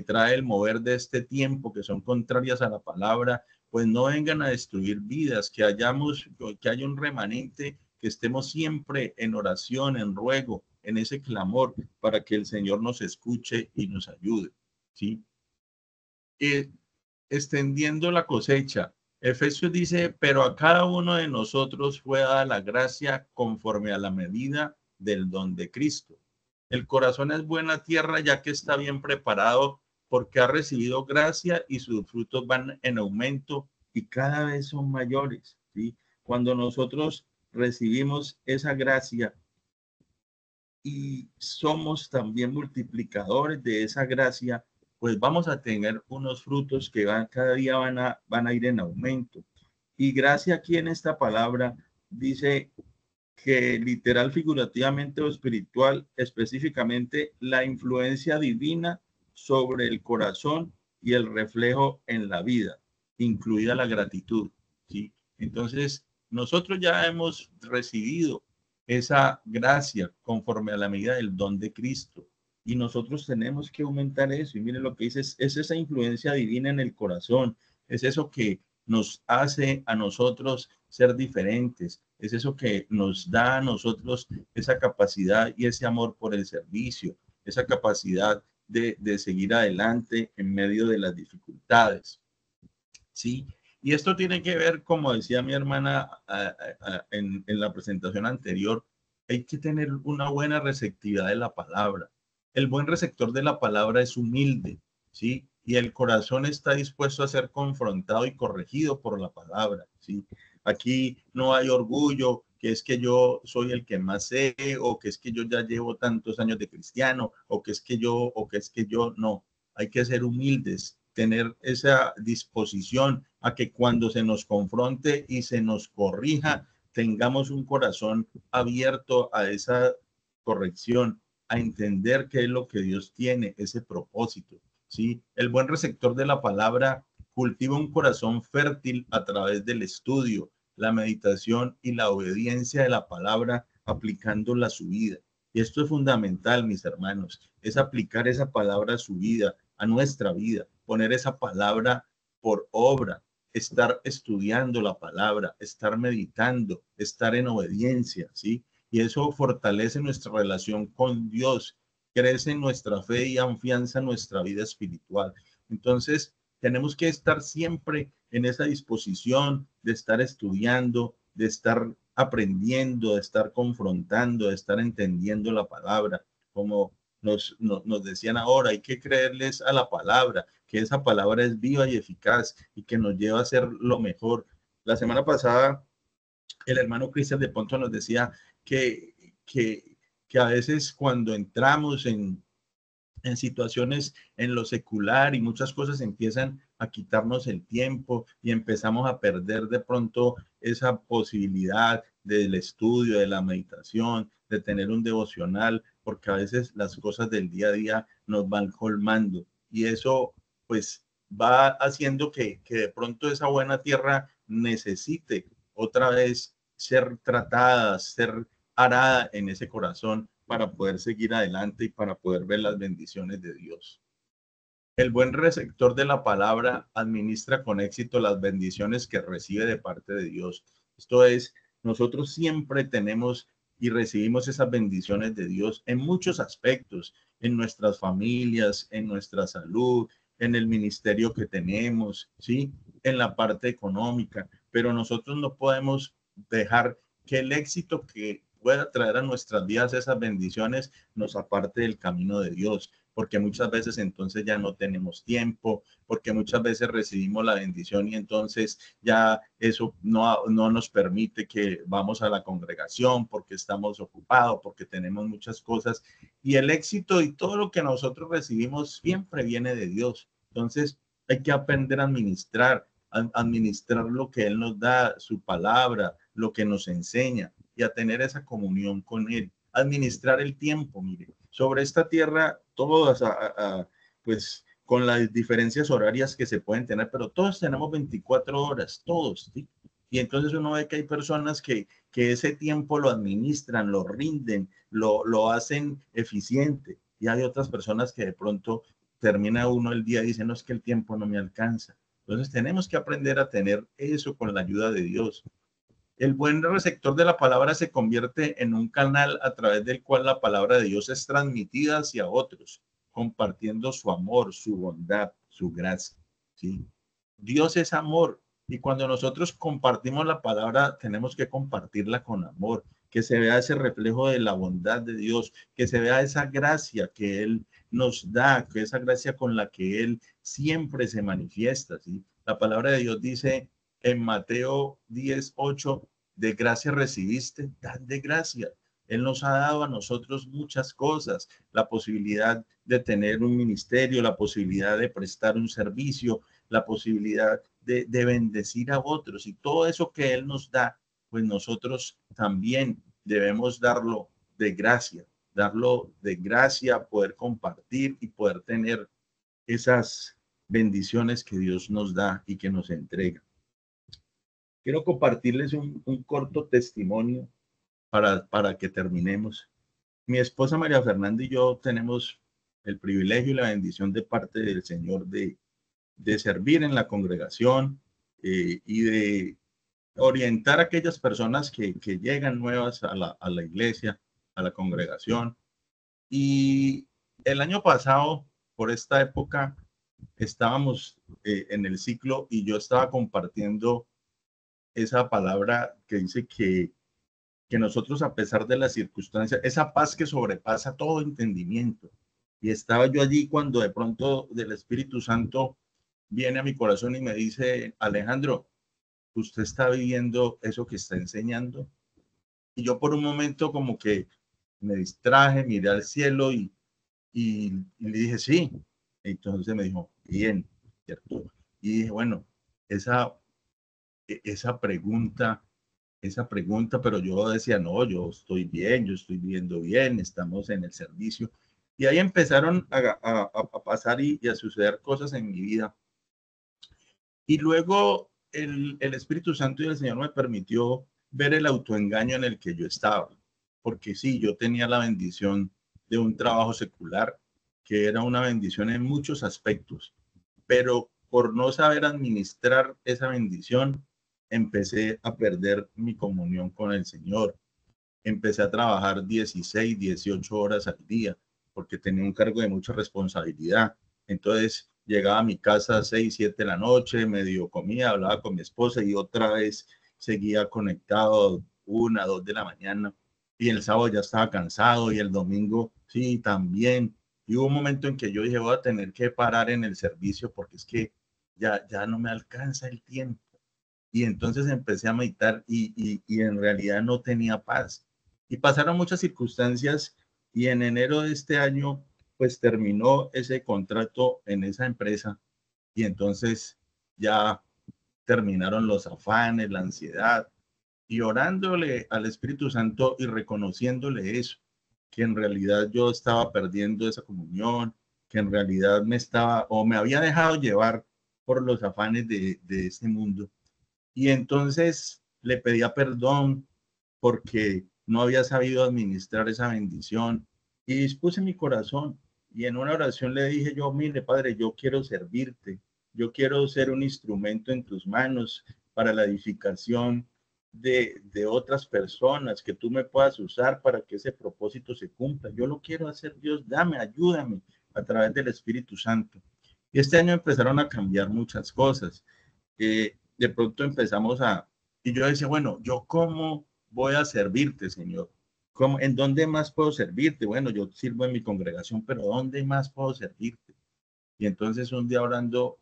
trae el mover de este tiempo, que son contrarias a la palabra, pues no vengan a destruir vidas, que haya un remanente, que estemos siempre en oración, en ruego, en ese clamor, para que el Señor nos escuche y nos ayude, ¿sí? Extendiendo la cosecha. Efesios dice, pero a cada uno de nosotros fue dada la gracia conforme a la medida del don de Cristo. El corazón es buena tierra ya que está bien preparado porque ha recibido gracia y sus frutos van en aumento y cada vez son mayores, ¿sí? Cuando nosotros recibimos esa gracia y somos también multiplicadores de esa gracia, pues vamos a tener unos frutos que cada día van a ir en aumento. Y gracia aquí en esta palabra dice que literal, figurativamente o espiritual, específicamente la influencia divina sobre el corazón y el reflejo en la vida, incluida la gratitud, ¿sí? Entonces, nosotros ya hemos recibido esa gracia conforme a la medida del don de Cristo y nosotros tenemos que aumentar eso. Y miren lo que dice, es esa influencia divina en el corazón, es eso que nos hace a nosotros ser diferentes, es eso que nos da a nosotros esa capacidad y ese amor por el servicio, esa capacidad de seguir adelante en medio de las dificultades, ¿sí? Y esto tiene que ver, como decía mi hermana en la presentación anterior, hay que tener una buena receptividad de la palabra. El buen receptor de la palabra es humilde, ¿sí? y el corazón está dispuesto a ser confrontado y corregido por la palabra, ¿sí? Aquí no hay orgullo, que es que yo soy el que más sé, o que es que yo ya llevo tantos años de cristiano, o que es que yo, no. Hay que ser humildes, tener esa disposición a que cuando se nos confronte y se nos corrija, tengamos un corazón abierto a esa corrección, a entender qué es lo que Dios tiene, ese propósito, ¿sí? El buen receptor de la palabra cultiva un corazón fértil a través del estudio, la meditación y la obediencia de la palabra, aplicándola a su vida. Y esto es fundamental, mis hermanos, es aplicar esa palabra a su vida, a nuestra vida, poner esa palabra por obra, estar estudiando la palabra, estar meditando, estar en obediencia, ¿sí? Y eso fortalece nuestra relación con Dios, crece nuestra fe y afianza nuestra vida espiritual. Entonces, tenemos que estar siempre en esa disposición de estar estudiando, de estar aprendiendo, de estar confrontando, de estar entendiendo la palabra. Como nos decían ahora, hay que creerles a la palabra, que esa palabra es viva y eficaz y que nos lleva a hacer lo mejor. La semana pasada, el hermano Cristian de Ponto nos decía que, que, que a veces cuando entramos en situaciones en lo secular y muchas cosas empiezan a quitarnos el tiempo y empezamos a perder de pronto esa posibilidad del estudio, de la meditación, de tener un devocional, porque a veces las cosas del día a día nos van colmando y eso pues va haciendo que de pronto esa buena tierra necesite otra vez ser tratada, ser arada en ese corazón para poder seguir adelante y para poder ver las bendiciones de Dios. El buen receptor de la palabra administra con éxito las bendiciones que recibe de parte de Dios. Esto es, nosotros siempre tenemos y recibimos esas bendiciones de Dios en muchos aspectos, en nuestras familias, en nuestra salud, en el ministerio que tenemos, ¿sí? En la parte económica, pero nosotros no podemos dejar que el éxito que pueda traer a nuestras vidas esas bendiciones nos aparte del camino de Dios, porque muchas veces entonces ya no tenemos tiempo, porque muchas veces recibimos la bendición y entonces ya eso no nos permite que vamos a la congregación porque estamos ocupados, porque tenemos muchas cosas y el éxito y todo lo que nosotros recibimos siempre viene de Dios. Entonces hay que aprender a administrar lo que Él nos da, su palabra, lo que nos enseña y a tener esa comunión con Él. Administrar el tiempo, mire, sobre esta tierra, todas, pues con las diferencias horarias que se pueden tener, pero todos tenemos 24 horas, todos, ¿sí? Y entonces uno ve que hay personas que ese tiempo lo administran, lo rinden, lo hacen eficiente. Y hay otras personas que de pronto termina uno el día y dice, no, es que el tiempo no me alcanza. Entonces tenemos que aprender a tener eso con la ayuda de Dios. El buen receptor de la palabra se convierte en un canal a través del cual la palabra de Dios es transmitida hacia otros, compartiendo su amor, su bondad, su gracia, ¿sí? Dios es amor y cuando nosotros compartimos la palabra tenemos que compartirla con amor, que se vea ese reflejo de la bondad de Dios, que se vea esa gracia que Él nos da, que esa gracia con la que Él siempre se manifiesta, ¿sí? La palabra de Dios dice en Mateo 10:8, de gracia recibiste, dad de gracia. Él nos ha dado a nosotros muchas cosas, la posibilidad de tener un ministerio, la posibilidad de prestar un servicio, la posibilidad de bendecir a otros y todo eso que Él nos da, pues nosotros también debemos darlo de gracia, poder compartir y poder tener esas bendiciones que Dios nos da y que nos entrega. Quiero compartirles un corto testimonio para que terminemos. Mi esposa María Fernanda y yo tenemos el privilegio y la bendición de parte del Señor de servir en la congregación y de orientar a aquellas personas que llegan nuevas a la iglesia, a la congregación. Y el año pasado, por esta época, estábamos en el ciclo y yo estaba compartiendo esa palabra que dice que nosotros, a pesar de las circunstancias, esa paz que sobrepasa todo entendimiento, Y estaba yo allí cuando de pronto del Espíritu Santo viene a mi corazón y me dice, Alejandro, ¿usted está viviendo eso que está enseñando? Y yo por un momento como que me distraje, miré al cielo y le dije, sí. Entonces me dijo, bien, ¿cierto? Y dije, bueno, esa, esa pregunta, pero yo decía, no, yo estoy bien, yo estoy viviendo bien, estamos en el servicio. Y ahí empezaron a pasar y a suceder cosas en mi vida. Y luego el Espíritu Santo y el Señor me permitió ver el autoengaño en el que yo estaba. Porque sí, yo tenía la bendición de un trabajo secular, que era una bendición en muchos aspectos, pero por no saber administrar esa bendición, empecé a perder mi comunión con el Señor. Empecé a trabajar 16, 18 horas al día, porque tenía un cargo de mucha responsabilidad. Entonces llegaba a mi casa a 6, 7 de la noche, medio comía, hablaba con mi esposa y otra vez seguía conectado 1, 2 de la mañana. Y el sábado ya estaba cansado y el domingo sí, también. Y hubo un momento en que yo dije, voy a tener que parar en el servicio porque es que ya no me alcanza el tiempo. Y entonces empecé a meditar y en realidad no tenía paz. Y pasaron muchas circunstancias y en enero de este año pues terminó ese contrato en esa empresa y entonces ya terminaron los afanes, la ansiedad y orándole al Espíritu Santo y reconociéndole eso, que en realidad yo estaba perdiendo esa comunión, que en realidad me estaba o me había dejado llevar por los afanes de este mundo. Y entonces le pedía perdón porque no había sabido administrar esa bendición y dispuse mi corazón. Y en una oración le dije yo, mire, Padre, yo quiero servirte, yo quiero ser un instrumento en tus manos para la edificación de otras personas, que tú me puedas usar para que ese propósito se cumpla. Yo lo quiero hacer, Dios, dame, ayúdame a través del Espíritu Santo. Y este año empezaron a cambiar muchas cosas. De pronto empezamos y yo decía, bueno, ¿yo cómo voy a servirte, Señor? ¿Cómo, en dónde más puedo servirte? Bueno, yo sirvo en mi congregación, pero ¿dónde más puedo servirte? Y entonces un día orando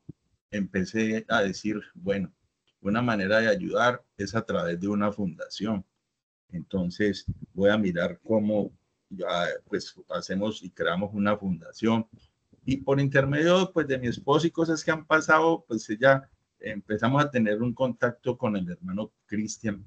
empecé a decir, bueno, una manera de ayudar es a través de una fundación. Entonces voy a mirar cómo ya, pues hacemos y creamos una fundación. Y por intermedio pues de mi esposo y cosas que han pasado, pues ella empezamos a tener un contacto con el hermano Cristian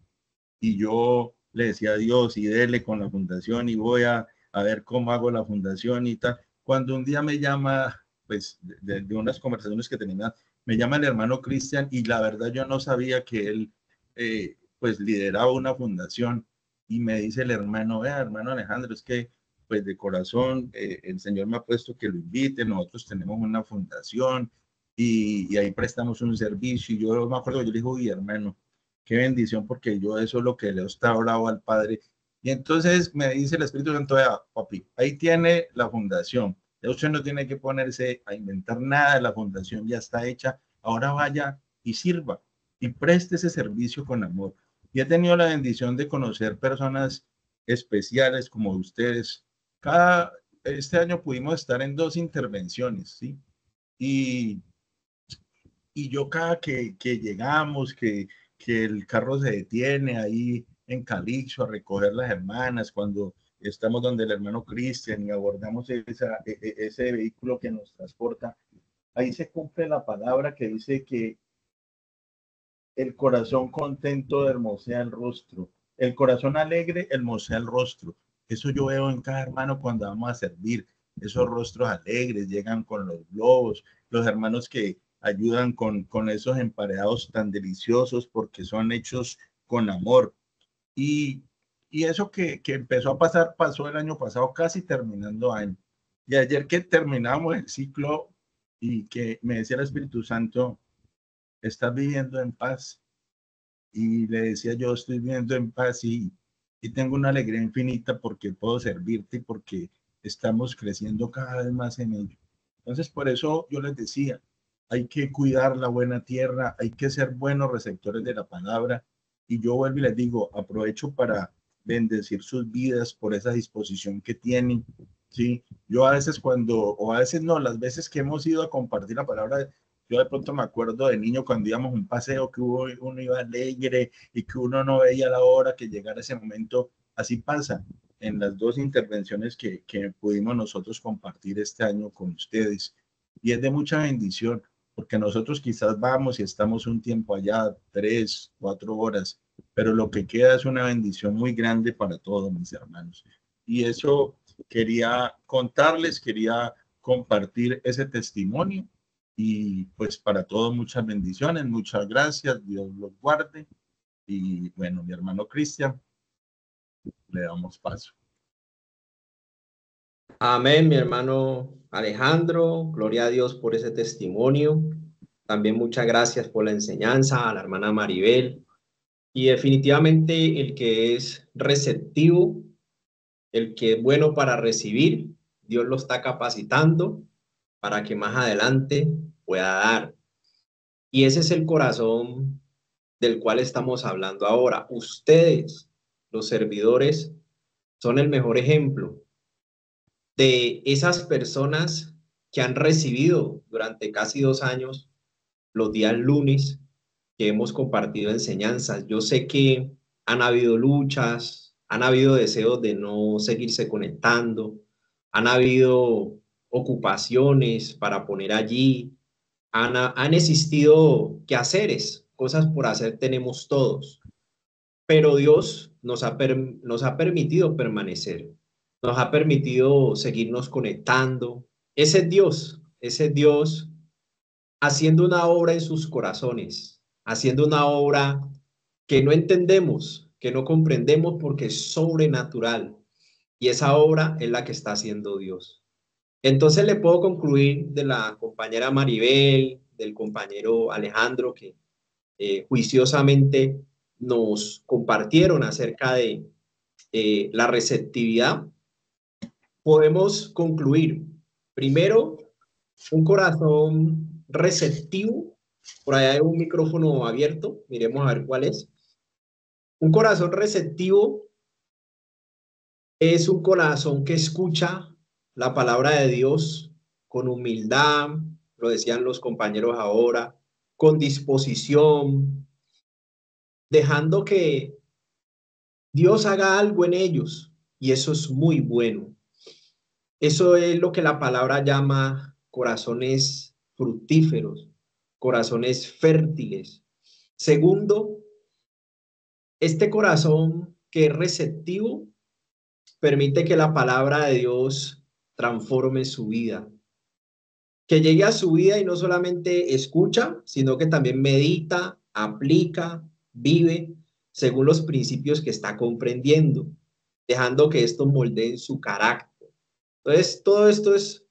y yo le decía a Dios y dele con la fundación y voy a ver cómo hago la fundación y tal. Cuando un día me llama, pues de unas conversaciones que tenía, me llama el hermano Cristian y la verdad yo no sabía que él pues lideraba una fundación y me dice el hermano, vea hermano Alejandro, es que pues de corazón el Señor me ha puesto que lo invite, nosotros tenemos una fundación y ahí prestamos un servicio y yo me acuerdo, yo le digo, uy hermano, qué bendición, porque yo eso es lo que le he orado al Padre. Y entonces me dice el Espíritu Santo, vea, papi, ahí tiene la fundación. Ya usted no tiene que ponerse a inventar nada, la fundación ya está hecha. Ahora vaya y sirva y preste ese servicio con amor. Y he tenido la bendición de conocer personas especiales como ustedes. Este año pudimos estar en 2 intervenciones, ¿sí? Y yo cada que llegamos, que el carro se detiene ahí en Calixto a recoger las hermanas, cuando estamos donde el hermano Cristian y abordamos ese vehículo que nos transporta, ahí se cumple la palabra que dice que el corazón contento hermosea el rostro, el corazón alegre hermosea el rostro. Eso yo veo en cada hermano cuando vamos a servir. Esos rostros alegres llegan con los globos, los hermanos que ayudan con esos emparedados tan deliciosos porque son hechos con amor. Y, y eso que empezó a pasar, pasó el año pasado, casi terminando año. Y ayer que terminamos el ciclo y que me decía el Espíritu Santo, estás viviendo en paz. Y le decía, yo estoy viviendo en paz y tengo una alegría infinita porque puedo servirte y porque estamos creciendo cada vez más en ello. Entonces, por eso yo les decía, hay que cuidar la buena tierra, hay que ser buenos receptores de la palabra. Y yo vuelvo y les digo, aprovecho para bendecir sus vidas por esa disposición que tienen Sí, yo a veces o a veces no, las veces que hemos ido a compartir la palabra, yo de pronto me acuerdo de niño cuando íbamos a un paseo que uno iba alegre y que uno no veía la hora que llegara ese momento. Así pasa en las dos intervenciones que pudimos nosotros compartir este año con ustedes. Y es de mucha bendición, porque nosotros quizás vamos y estamos un tiempo allá, 3, 4 horas, pero lo que queda es una bendición muy grande para todos mis hermanos. Y eso quería contarles, quería compartir ese testimonio y pues para todos muchas bendiciones, muchas gracias, Dios los guarde y bueno, mi hermano Cristian, le damos paso. Amén, mi hermano Alejandro, gloria a Dios por ese testimonio. También muchas gracias por la enseñanza a la hermana Maribel. Y definitivamente el que es receptivo, el que es bueno para recibir, Dios lo está capacitando para que más adelante pueda dar. Y ese es el corazón del cual estamos hablando ahora. Ustedes, los servidores, son el mejor ejemplo de esas personas que han recibido durante casi 2 años los días lunes que hemos compartido enseñanzas. Yo sé que han habido luchas, han habido deseos de no seguirse conectando, han habido ocupaciones para poner allí, han existido quehaceres, cosas por hacer tenemos todos, pero Dios nos ha permitido permanecer, nos ha permitido seguirnos conectando. Ese Dios haciendo una obra en sus corazones, haciendo una obra que no entendemos, que no comprendemos porque es sobrenatural. Y esa obra es la que está haciendo Dios. Entonces le puedo concluir de la compañera Maribel, del compañero Alejandro, que juiciosamente nos compartieron acerca de la receptividad. Podemos concluir, primero, un corazón receptivo. Por allá hay un micrófono abierto, miremos a ver cuál es. Un corazón receptivo es un corazón que escucha la palabra de Dios con humildad, lo decían los compañeros ahora, con disposición, dejando que Dios haga algo en ellos, y eso es muy bueno. Eso es lo que la palabra llama corazones fructíferos, corazones fértiles. Segundo, este corazón que es receptivo permite que la palabra de Dios transforme su vida, que llegue a su vida y no solamente escucha, sino que también medita, aplica, vive según los principios que está comprendiendo, dejando que esto moldee su carácter. Entonces, todo esto es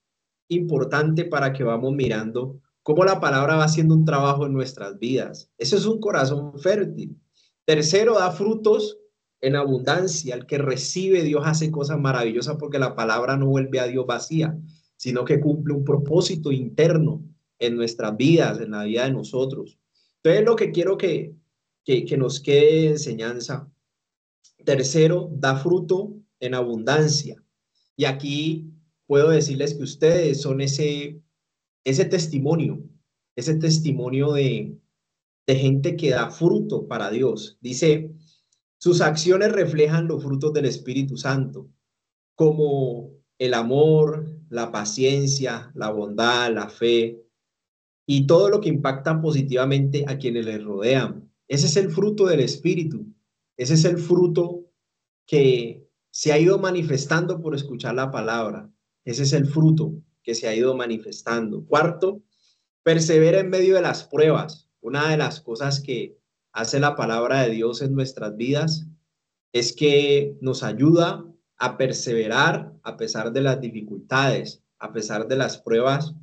importante para que vamos mirando cómo la palabra va haciendo un trabajo en nuestras vidas. Eso es un corazón fértil. Tercero, da frutos en abundancia. El que recibe, Dios hace cosas maravillosas porque la palabra no vuelve a Dios vacía, sino que cumple un propósito interno en nuestras vidas, en la vida de nosotros. Entonces, lo que quiero que nos quede de enseñanza. Tercero, da fruto en abundancia. Y aquí puedo decirles que ustedes son ese testimonio de gente que da fruto para Dios. Dice, sus acciones reflejan los frutos del Espíritu Santo, como el amor, la paciencia, la bondad, la fe y todo lo que impacta positivamente a quienes les rodean. Ese es el fruto del Espíritu. Ese es el fruto que se ha ido manifestando por escuchar la palabra. Ese es el fruto que se ha ido manifestando. Cuarto, persevera en medio de las pruebas. Una de las cosas que hace la palabra de Dios en nuestras vidas es que nos ayuda a perseverar a pesar de las dificultades, a pesar de las pruebas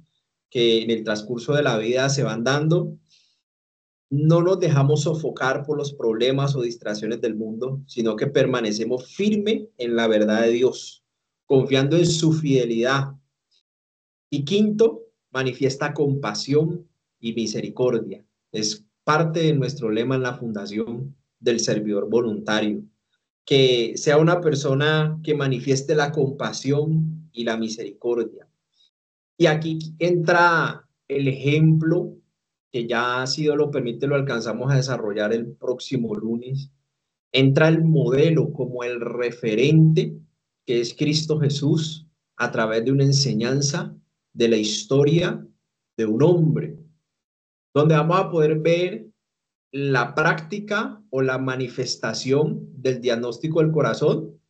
que en el transcurso de la vida se van dando. No nos dejamos sofocar por los problemas o distracciones del mundo, sino que permanecemos firmes en la verdad de Dios, confiando en su fidelidad. Y quinto, manifiesta compasión y misericordia. Es parte de nuestro lema en la fundación del servidor voluntario. que sea una persona que manifieste la compasión y la misericordia. Y aquí entra el ejemplo que ya, si Dios lo permite, lo alcanzamos a desarrollar el próximo lunes. Entra el modelo como el referente, que es Cristo Jesús, a través de una enseñanza de la historia de un hombre, donde vamos a poder ver la práctica o la manifestación del diagnóstico del corazón,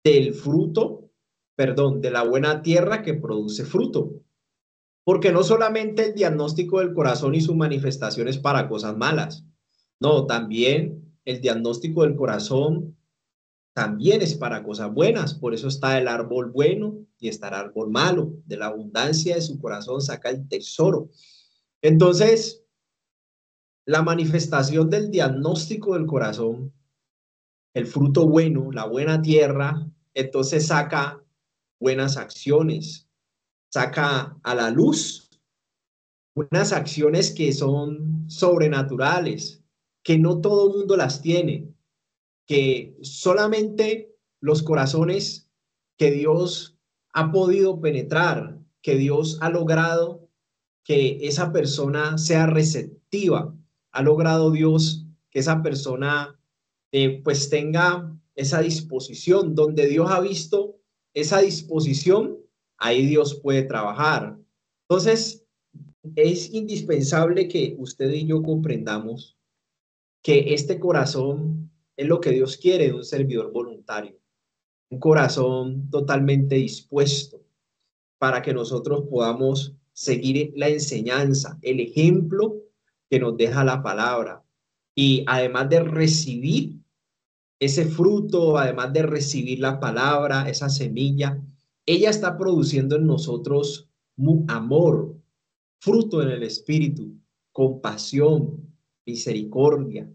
del fruto, perdón, de la buena tierra que produce fruto. Porque no solamente el diagnóstico del corazón y su manifestación es para cosas malas, no, también el diagnóstico del corazón también es para cosas buenas. Por eso está el árbol bueno y está el árbol malo. De la abundancia de su corazón saca el tesoro. Entonces, la manifestación del diagnóstico del corazón, el fruto bueno, la buena tierra, entonces saca buenas acciones, saca a la luz unas acciones que son sobrenaturales, que no todo el mundo las tiene, que solamente los corazones que Dios ha podido penetrar, que Dios ha logrado que esa persona sea receptiva, ha logrado Dios que esa persona pues tenga esa disposición, donde Dios ha visto esa disposición, ahí Dios puede trabajar. Entonces, es indispensable que usted y yo comprendamos que este corazón es lo que Dios quiere de un servidor voluntario, un corazón totalmente dispuesto para que nosotros podamos seguir la enseñanza, el ejemplo que nos deja la palabra. Y además de recibir ese fruto, además de recibir la palabra, esa semilla, ella está produciendo en nosotros amor, fruto en el espíritu, compasión, misericordia.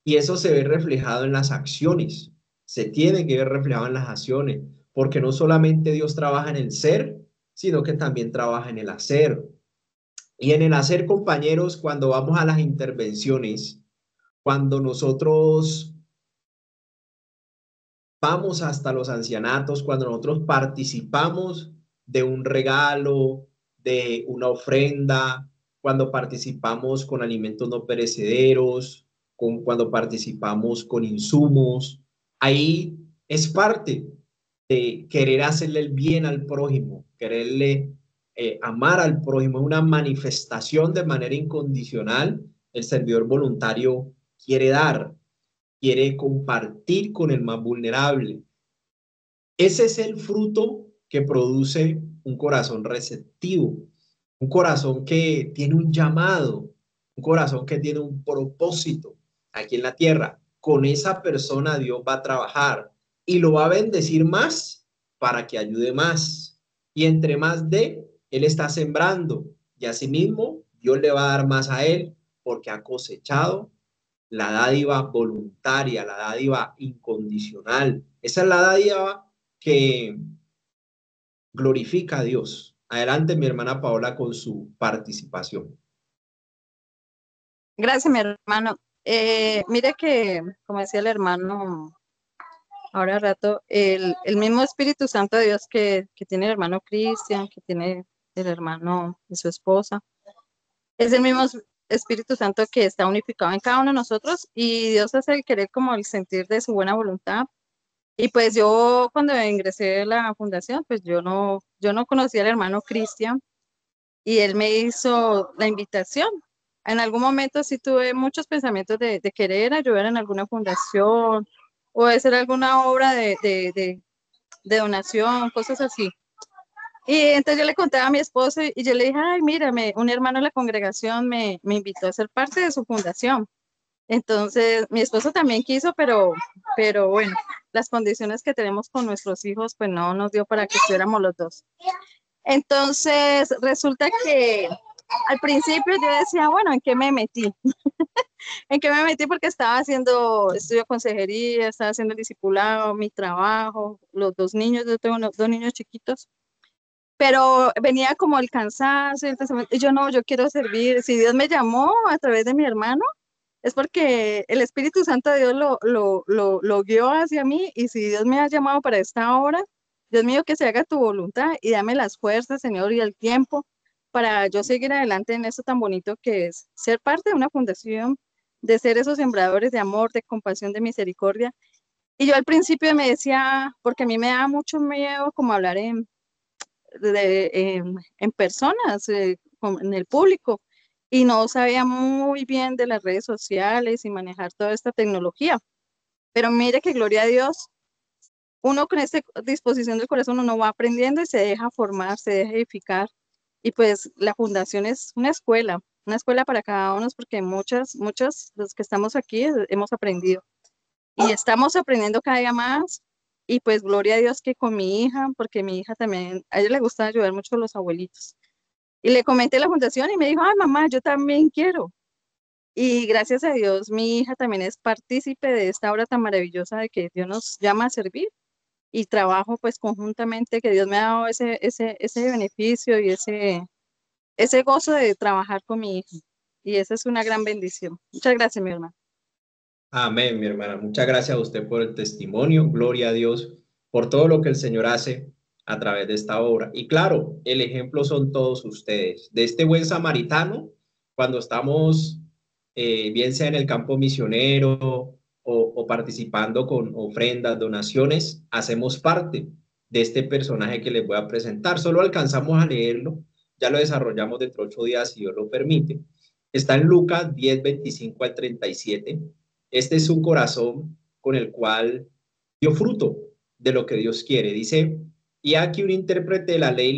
Y eso se ve reflejado en las acciones, se tiene que ver reflejado en las acciones, porque no solamente Dios trabaja en el ser, sino que también trabaja en el hacer. Y en el hacer, compañeros, cuando vamos a las intervenciones, cuando nosotros vamos hasta los ancianatos, cuando nosotros participamos de un regalo, de una ofrenda, cuando participamos con alimentos no perecederos, cuando participamos con insumos, ahí es parte de querer hacerle el bien al prójimo, quererle amar al prójimo, es una manifestación de manera incondicional. El servidor voluntario quiere dar, quiere compartir con el más vulnerable. Ese es el fruto que produce un corazón receptivo, un corazón que tiene un llamado, un corazón que tiene un propósito aquí en la tierra. Con esa persona Dios va a trabajar y lo va a bendecir más para que ayude más. Y entre más de, él está sembrando y asimismo Dios le va a dar más a él porque ha cosechado la dádiva voluntaria, la dádiva incondicional. Esa es la dádiva que glorifica a Dios. Adelante, mi hermana Paola, con su participación. Gracias, mi hermano. Mire que, como decía el hermano ahora rato, el mismo Espíritu Santo de Dios que tiene el hermano Cristian, que tiene el hermano de su esposa, es el mismo Espíritu Santo que está unificado en cada uno de nosotros y Dios hace el querer como el sentir de su buena voluntad. Y pues yo cuando ingresé a la fundación, pues yo no conocía al hermano Cristian y él me hizo la invitación. En algún momento sí tuve muchos pensamientos de querer ayudar en alguna fundación o de hacer alguna obra de donación, cosas así. Y entonces yo le conté a mi esposo y yo le dije, ay, mírame, un hermano de la congregación me invitó a ser parte de su fundación. Entonces mi esposo también quiso, pero bueno, las condiciones que tenemos con nuestros hijos, pues no nos dio para que estuviéramos los dos. Entonces resulta que al principio yo decía, bueno, ¿en qué me metí? ¿En qué me metí? Porque estaba haciendo estudio de consejería, estaba haciendo el discipulado, mi trabajo, los dos niños, yo tengo dos niños chiquitos. Pero venía como el cansancio, el pensamiento, y yo no, yo quiero servir. Si Dios me llamó a través de mi hermano, es porque el Espíritu Santo de Dios lo guió hacia mí, y si Dios me ha llamado para esta obra, Dios mío, que se haga tu voluntad y dame las fuerzas, Señor, y el tiempo para yo seguir adelante en esto tan bonito que es ser parte de una fundación, de ser esos sembradores de amor, de compasión, de misericordia. Y yo al principio me decía, porque a mí me da mucho miedo como hablar en personas, en el público, y no sabía muy bien de las redes sociales y manejar toda esta tecnología. Pero mire que gloria a Dios, uno con esta disposición del corazón, uno va aprendiendo y se deja formar, se deja edificar. Y pues la fundación es una escuela para cada uno, porque muchos, los que estamos aquí, hemos aprendido. Y estamos aprendiendo cada día más. Y pues gloria a Dios que con mi hija, porque mi hija también, a ella le gusta ayudar mucho a los abuelitos. Y le comenté la fundación y me dijo, ay mamá, yo también quiero. Y gracias a Dios, mi hija también es partícipe de esta obra tan maravillosa de que Dios nos llama a servir. Y trabajo pues conjuntamente, que Dios me ha dado ese beneficio y ese gozo de trabajar con mi hija. Y esa es una gran bendición. Muchas gracias, mi hermano. Amén, mi hermana. Muchas gracias a usted por el testimonio. Gloria a Dios por todo lo que el Señor hace a través de esta obra. Y claro, el ejemplo son todos ustedes. De este buen samaritano, cuando estamos, bien sea en el campo misionero o participando con ofrendas, donaciones, hacemos parte de este personaje que les voy a presentar. Solo alcanzamos a leerlo, ya lo desarrollamos dentro de 8 días, si Dios lo permite. Está en Lucas 10, 25 al 37. Este es un corazón con el cual dio fruto de lo que Dios quiere. Dice, y aquí un intérprete de la ley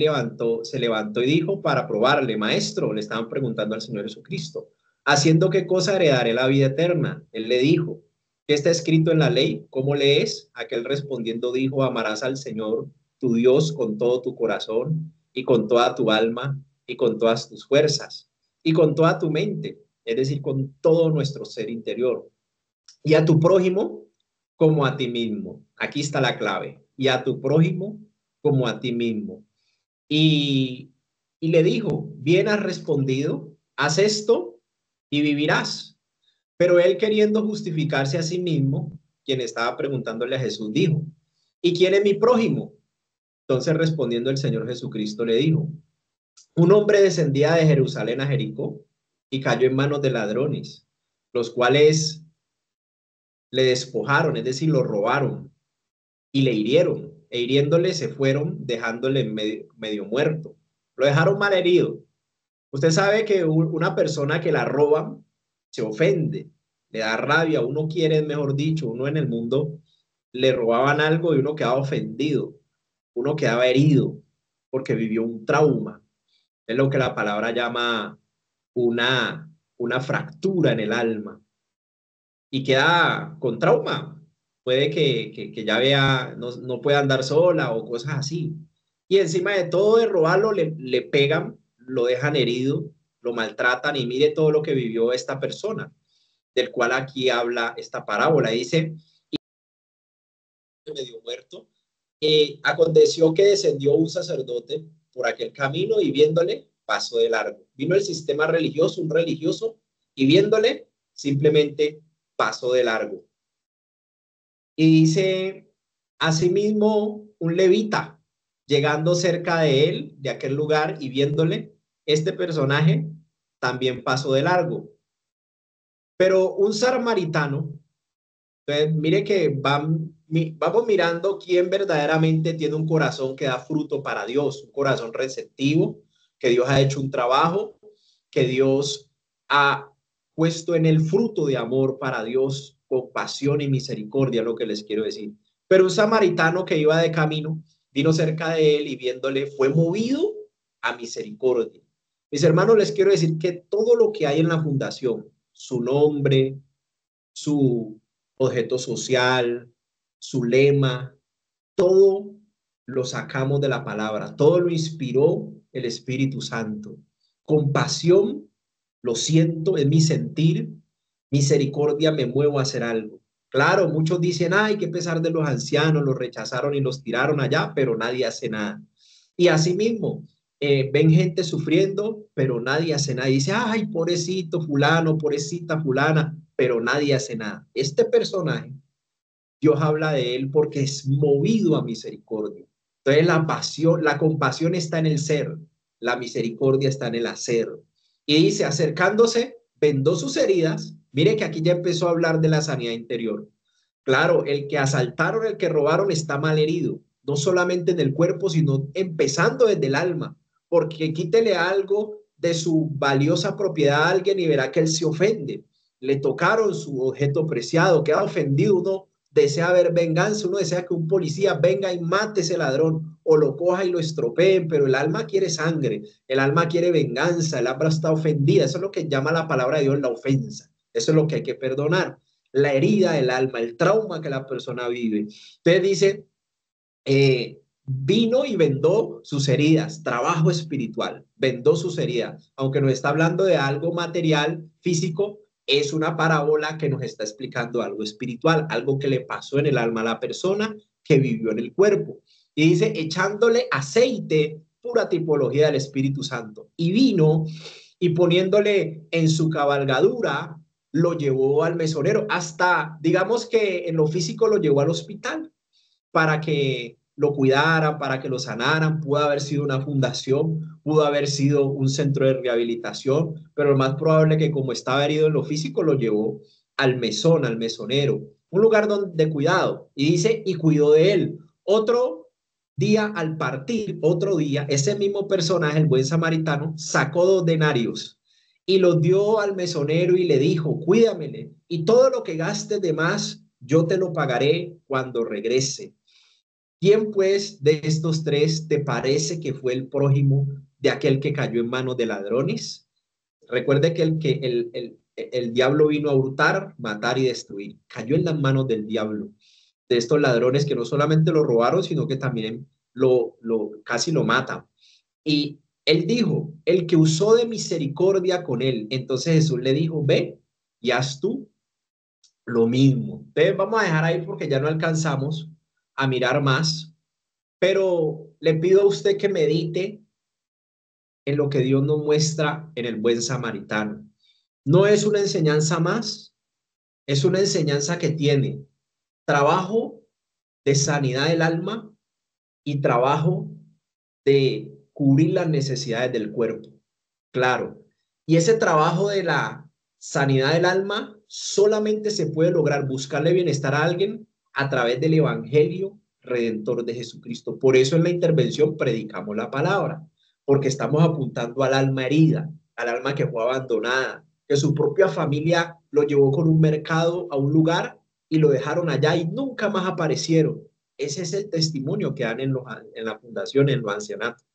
se levantó y dijo para probarle, maestro, le estaban preguntando al Señor Jesucristo, ¿haciendo qué cosa heredaré la vida eterna? Él le dijo, ¿qué está escrito en la ley? ¿Cómo lees? Aquel respondiendo dijo, amarás al Señor tu Dios con todo tu corazón y con toda tu alma y con todas tus fuerzas y con toda tu mente, es decir, con todo nuestro ser interior. Y a tu prójimo como a ti mismo. Aquí está la clave. Y a tu prójimo como a ti mismo. Y le dijo, bien has respondido, haz esto y vivirás. Pero él, queriendo justificarse a sí mismo, quien estaba preguntándole a Jesús, dijo, ¿y quién es mi prójimo? Entonces, respondiendo el Señor Jesucristo le dijo, un hombre descendía de Jerusalén a Jericó y cayó en manos de ladrones, los cuales le despojaron, es decir, lo robaron y le hirieron, e hiriéndole se fueron, dejándole medio muerto. Lo dejaron mal herido. Usted sabe que una persona que la roban se ofende, le da rabia, uno quiere, mejor dicho, uno en el mundo le robaban algo y uno quedaba ofendido, uno quedaba herido porque vivió un trauma. Es lo que la palabra llama una fractura en el alma. Y queda con trauma. Puede que ya vea, no pueda andar sola o cosas así. Y encima de todo de robarlo, le pegan, lo dejan herido, lo maltratan y mire todo lo que vivió esta persona, del cual aquí habla esta parábola. Dice, y medio muerto, aconteció que descendió un sacerdote por aquel camino y viéndole, pasó de largo. Vino el sistema religioso, un religioso, y viéndole, simplemente pasó de largo. Y dice, asimismo, un levita, llegando cerca de él, de aquel lugar, y viéndole, este personaje también pasó de largo. Pero un samaritano, entonces mire que vamos mirando quién verdaderamente tiene un corazón que da fruto para Dios, un corazón receptivo, que Dios ha hecho un trabajo, que Dios ha puesto en el fruto de amor para Dios, compasión y misericordia, lo que les quiero decir. Pero un samaritano que iba de camino, vino cerca de él y viéndole fue movido a misericordia. Mis hermanos, les quiero decir que todo lo que hay en la fundación, su nombre, su objeto social, su lema, todo lo sacamos de la palabra, todo lo inspiró el Espíritu Santo. Compasión, lo siento, es mi sentir, misericordia, me muevo a hacer algo. Claro, muchos dicen, ay, qué pesar de los ancianos, los rechazaron y los tiraron allá, pero nadie hace nada. Y asimismo, ven gente sufriendo, pero nadie hace nada. Y dice, ay, pobrecito fulano, pobrecita fulana, pero nadie hace nada. Este personaje, Dios habla de él porque es movido a misericordia. Entonces la pasión, la compasión está en el ser, la misericordia está en el hacer. Y dice, acercándose, vendó sus heridas. Mire que aquí ya empezó a hablar de la sanidad interior. Claro, el que asaltaron, el que robaron está mal herido, no solamente en el cuerpo, sino empezando desde el alma, porque quítele algo de su valiosa propiedad a alguien y verá que él se ofende. Le tocaron su objeto preciado, queda ofendido, uno desea ver venganza, uno desea que un policía venga y mate a ese ladrón o lo coja y lo estropeen, pero el alma quiere sangre, el alma quiere venganza, el alma está ofendida, eso es lo que llama la palabra de Dios la ofensa, eso es lo que hay que perdonar, la herida del alma, el trauma que la persona vive. Entonces dice, vino y vendó sus heridas, trabajo espiritual, vendó sus heridas, aunque nos está hablando de algo material, físico, es una parábola que nos está explicando algo espiritual, algo que le pasó en el alma a la persona que vivió en el cuerpo. Y dice, echándole aceite, pura tipología del Espíritu Santo, y vino y poniéndole en su cabalgadura, lo llevó al mesonero, hasta, digamos que en lo físico lo llevó al hospital para que lo cuidaran, para que lo sanaran. Pudo haber sido una fundación, pudo haber sido un centro de rehabilitación, pero lo más probable es que como estaba herido en lo físico, lo llevó al mesón, al mesonero, un lugar de cuidado. Y dice, y cuidó de él. Otro día al partir, otro día, ese mismo personaje, el buen samaritano, sacó 2 denarios y los dio al mesonero y le dijo, cuídamele, y todo lo que gastes de más, yo te lo pagaré cuando regrese. ¿Quién pues de estos 3 te parece que fue el prójimo de aquel que cayó en manos de ladrones? Recuerde que el diablo vino a hurtar, matar y destruir. Cayó en las manos del diablo, de estos ladrones que no solamente lo robaron, sino que también casi lo matan. Y él dijo, el que usó de misericordia con él. Entonces Jesús le dijo, ve y haz tú lo mismo. Entonces vamos a dejar ahí porque ya no alcanzamos a mirar más, pero le pido a usted que medite en lo que Dios nos muestra en el buen samaritano. No es una enseñanza más, es una enseñanza que tiene trabajo de sanidad del alma y trabajo de cubrir las necesidades del cuerpo. Claro. Y ese trabajo de la sanidad del alma solamente se puede lograr buscarle bienestar a alguien a través del evangelio redentor de Jesucristo. Por eso en la intervención predicamos la palabra, porque estamos apuntando al alma herida, al alma que fue abandonada, que su propia familia lo llevó con un mercado a un lugar y lo dejaron allá y nunca más aparecieron. Ese es el testimonio que dan en la fundación, en los ancianatos,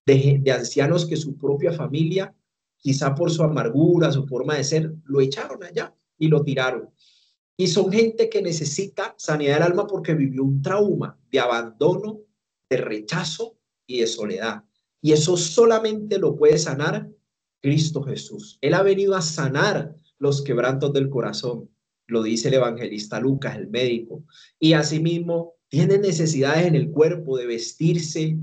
de ancianos que su propia familia, quizá por su amargura, su forma de ser, lo echaron allá y lo tiraron. Y son gente que necesita sanidad del alma porque vivió un trauma de abandono, de rechazo y de soledad. Y eso solamente lo puede sanar Cristo Jesús. Él ha venido a sanar los quebrantos del corazón, lo dice el evangelista Lucas, el médico. Y asimismo tiene necesidades en el cuerpo de vestirse,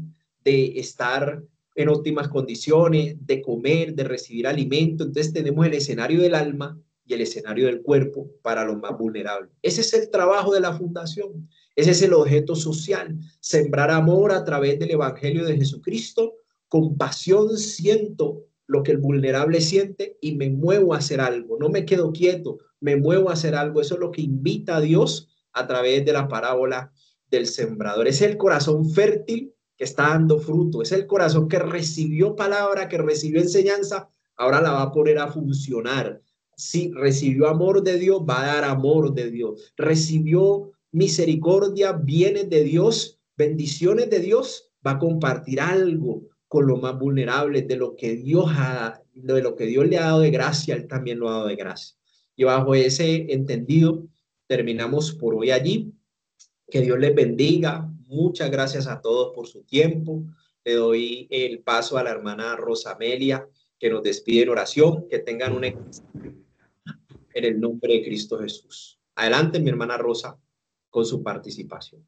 de estar en óptimas condiciones, de comer, de recibir alimento. Entonces tenemos el escenario del alma y el escenario del cuerpo para los más vulnerables. Ese es el trabajo de la fundación. Ese es el objeto social, sembrar amor a través del evangelio de Jesucristo. Con pasión siento lo que el vulnerable siente y me muevo a hacer algo. No me quedo quieto, me muevo a hacer algo. Eso es lo que invita a Dios a través de la parábola del sembrador. Es el corazón fértil que está dando fruto. Es el corazón que recibió palabra, que recibió enseñanza, ahora la va a poner a funcionar. Si recibió amor de Dios, va a dar amor de Dios. Recibió misericordia, bienes de Dios, bendiciones de Dios, va a compartir algo con los más vulnerables de lo que Dios le ha dado de gracia, él también lo ha dado de gracia. Y bajo ese entendido, terminamos por hoy allí. Que Dios les bendiga. Muchas gracias a todos por su tiempo. Le doy el paso a la hermana Rosamelia, que nos despide en oración. Que tengan un en el nombre de Cristo Jesús. Adelante, mi hermana Rosa, con su participación.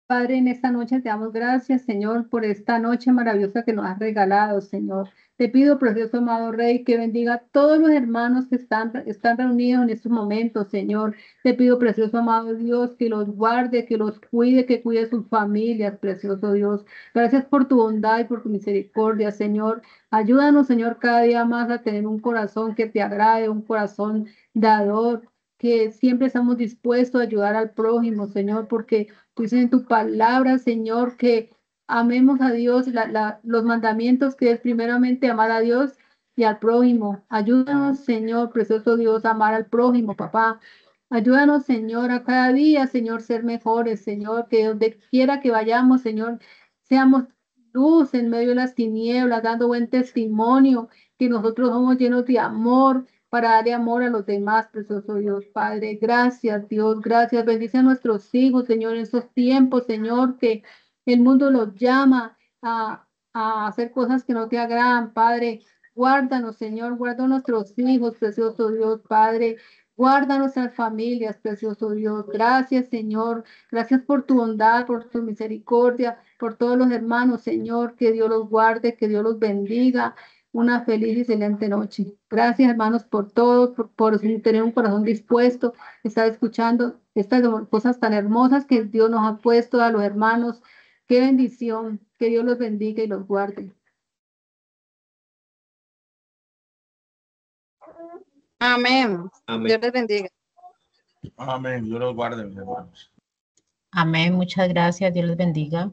Padre, en esta noche te damos gracias, Señor, por esta noche maravillosa que nos has regalado, Señor. Te pido, precioso amado Rey, que bendiga a todos los hermanos que están reunidos en estos momentos, Señor. Te pido, precioso amado Dios, que los guarde, que los cuide, que cuide sus familias, precioso Dios. Gracias por tu bondad y por tu misericordia, Señor. Ayúdanos, Señor, cada día más a tener un corazón que te agrade, un corazón dador, que siempre estamos dispuestos a ayudar al prójimo, Señor, porque tú dices en tu palabra, Señor, que amemos a Dios, los mandamientos que es primeramente amar a Dios y al prójimo. Ayúdanos, Señor, precioso Dios, a amar al prójimo, papá. Ayúdanos, Señor, a cada día, Señor, ser mejores, Señor, que donde quiera que vayamos, Señor, seamos luz en medio de las tinieblas, dando buen testimonio, que nosotros somos llenos de amor para darle amor a los demás, precioso Dios, Padre. Gracias, Dios, gracias. Bendice a nuestros hijos, Señor, en estos tiempos, Señor, que el mundo los llama a hacer cosas que no te agradan, Padre. Guárdanos, Señor, guarda a nuestros hijos, precioso Dios, Padre. Guarda nuestras familias, precioso Dios. Gracias, Señor. Gracias por tu bondad, por tu misericordia, por todos los hermanos, Señor. Que Dios los guarde, que Dios los bendiga. Una feliz y excelente noche. Gracias, hermanos, por todo, por tener un corazón dispuesto, estar escuchando estas cosas tan hermosas que Dios nos ha puesto a los hermanos. Qué bendición. Que Dios los bendiga y los guarde. Amén. Amén. Dios les bendiga. Amén. Dios los guarde, mis hermanos. Amén. Muchas gracias. Dios les bendiga.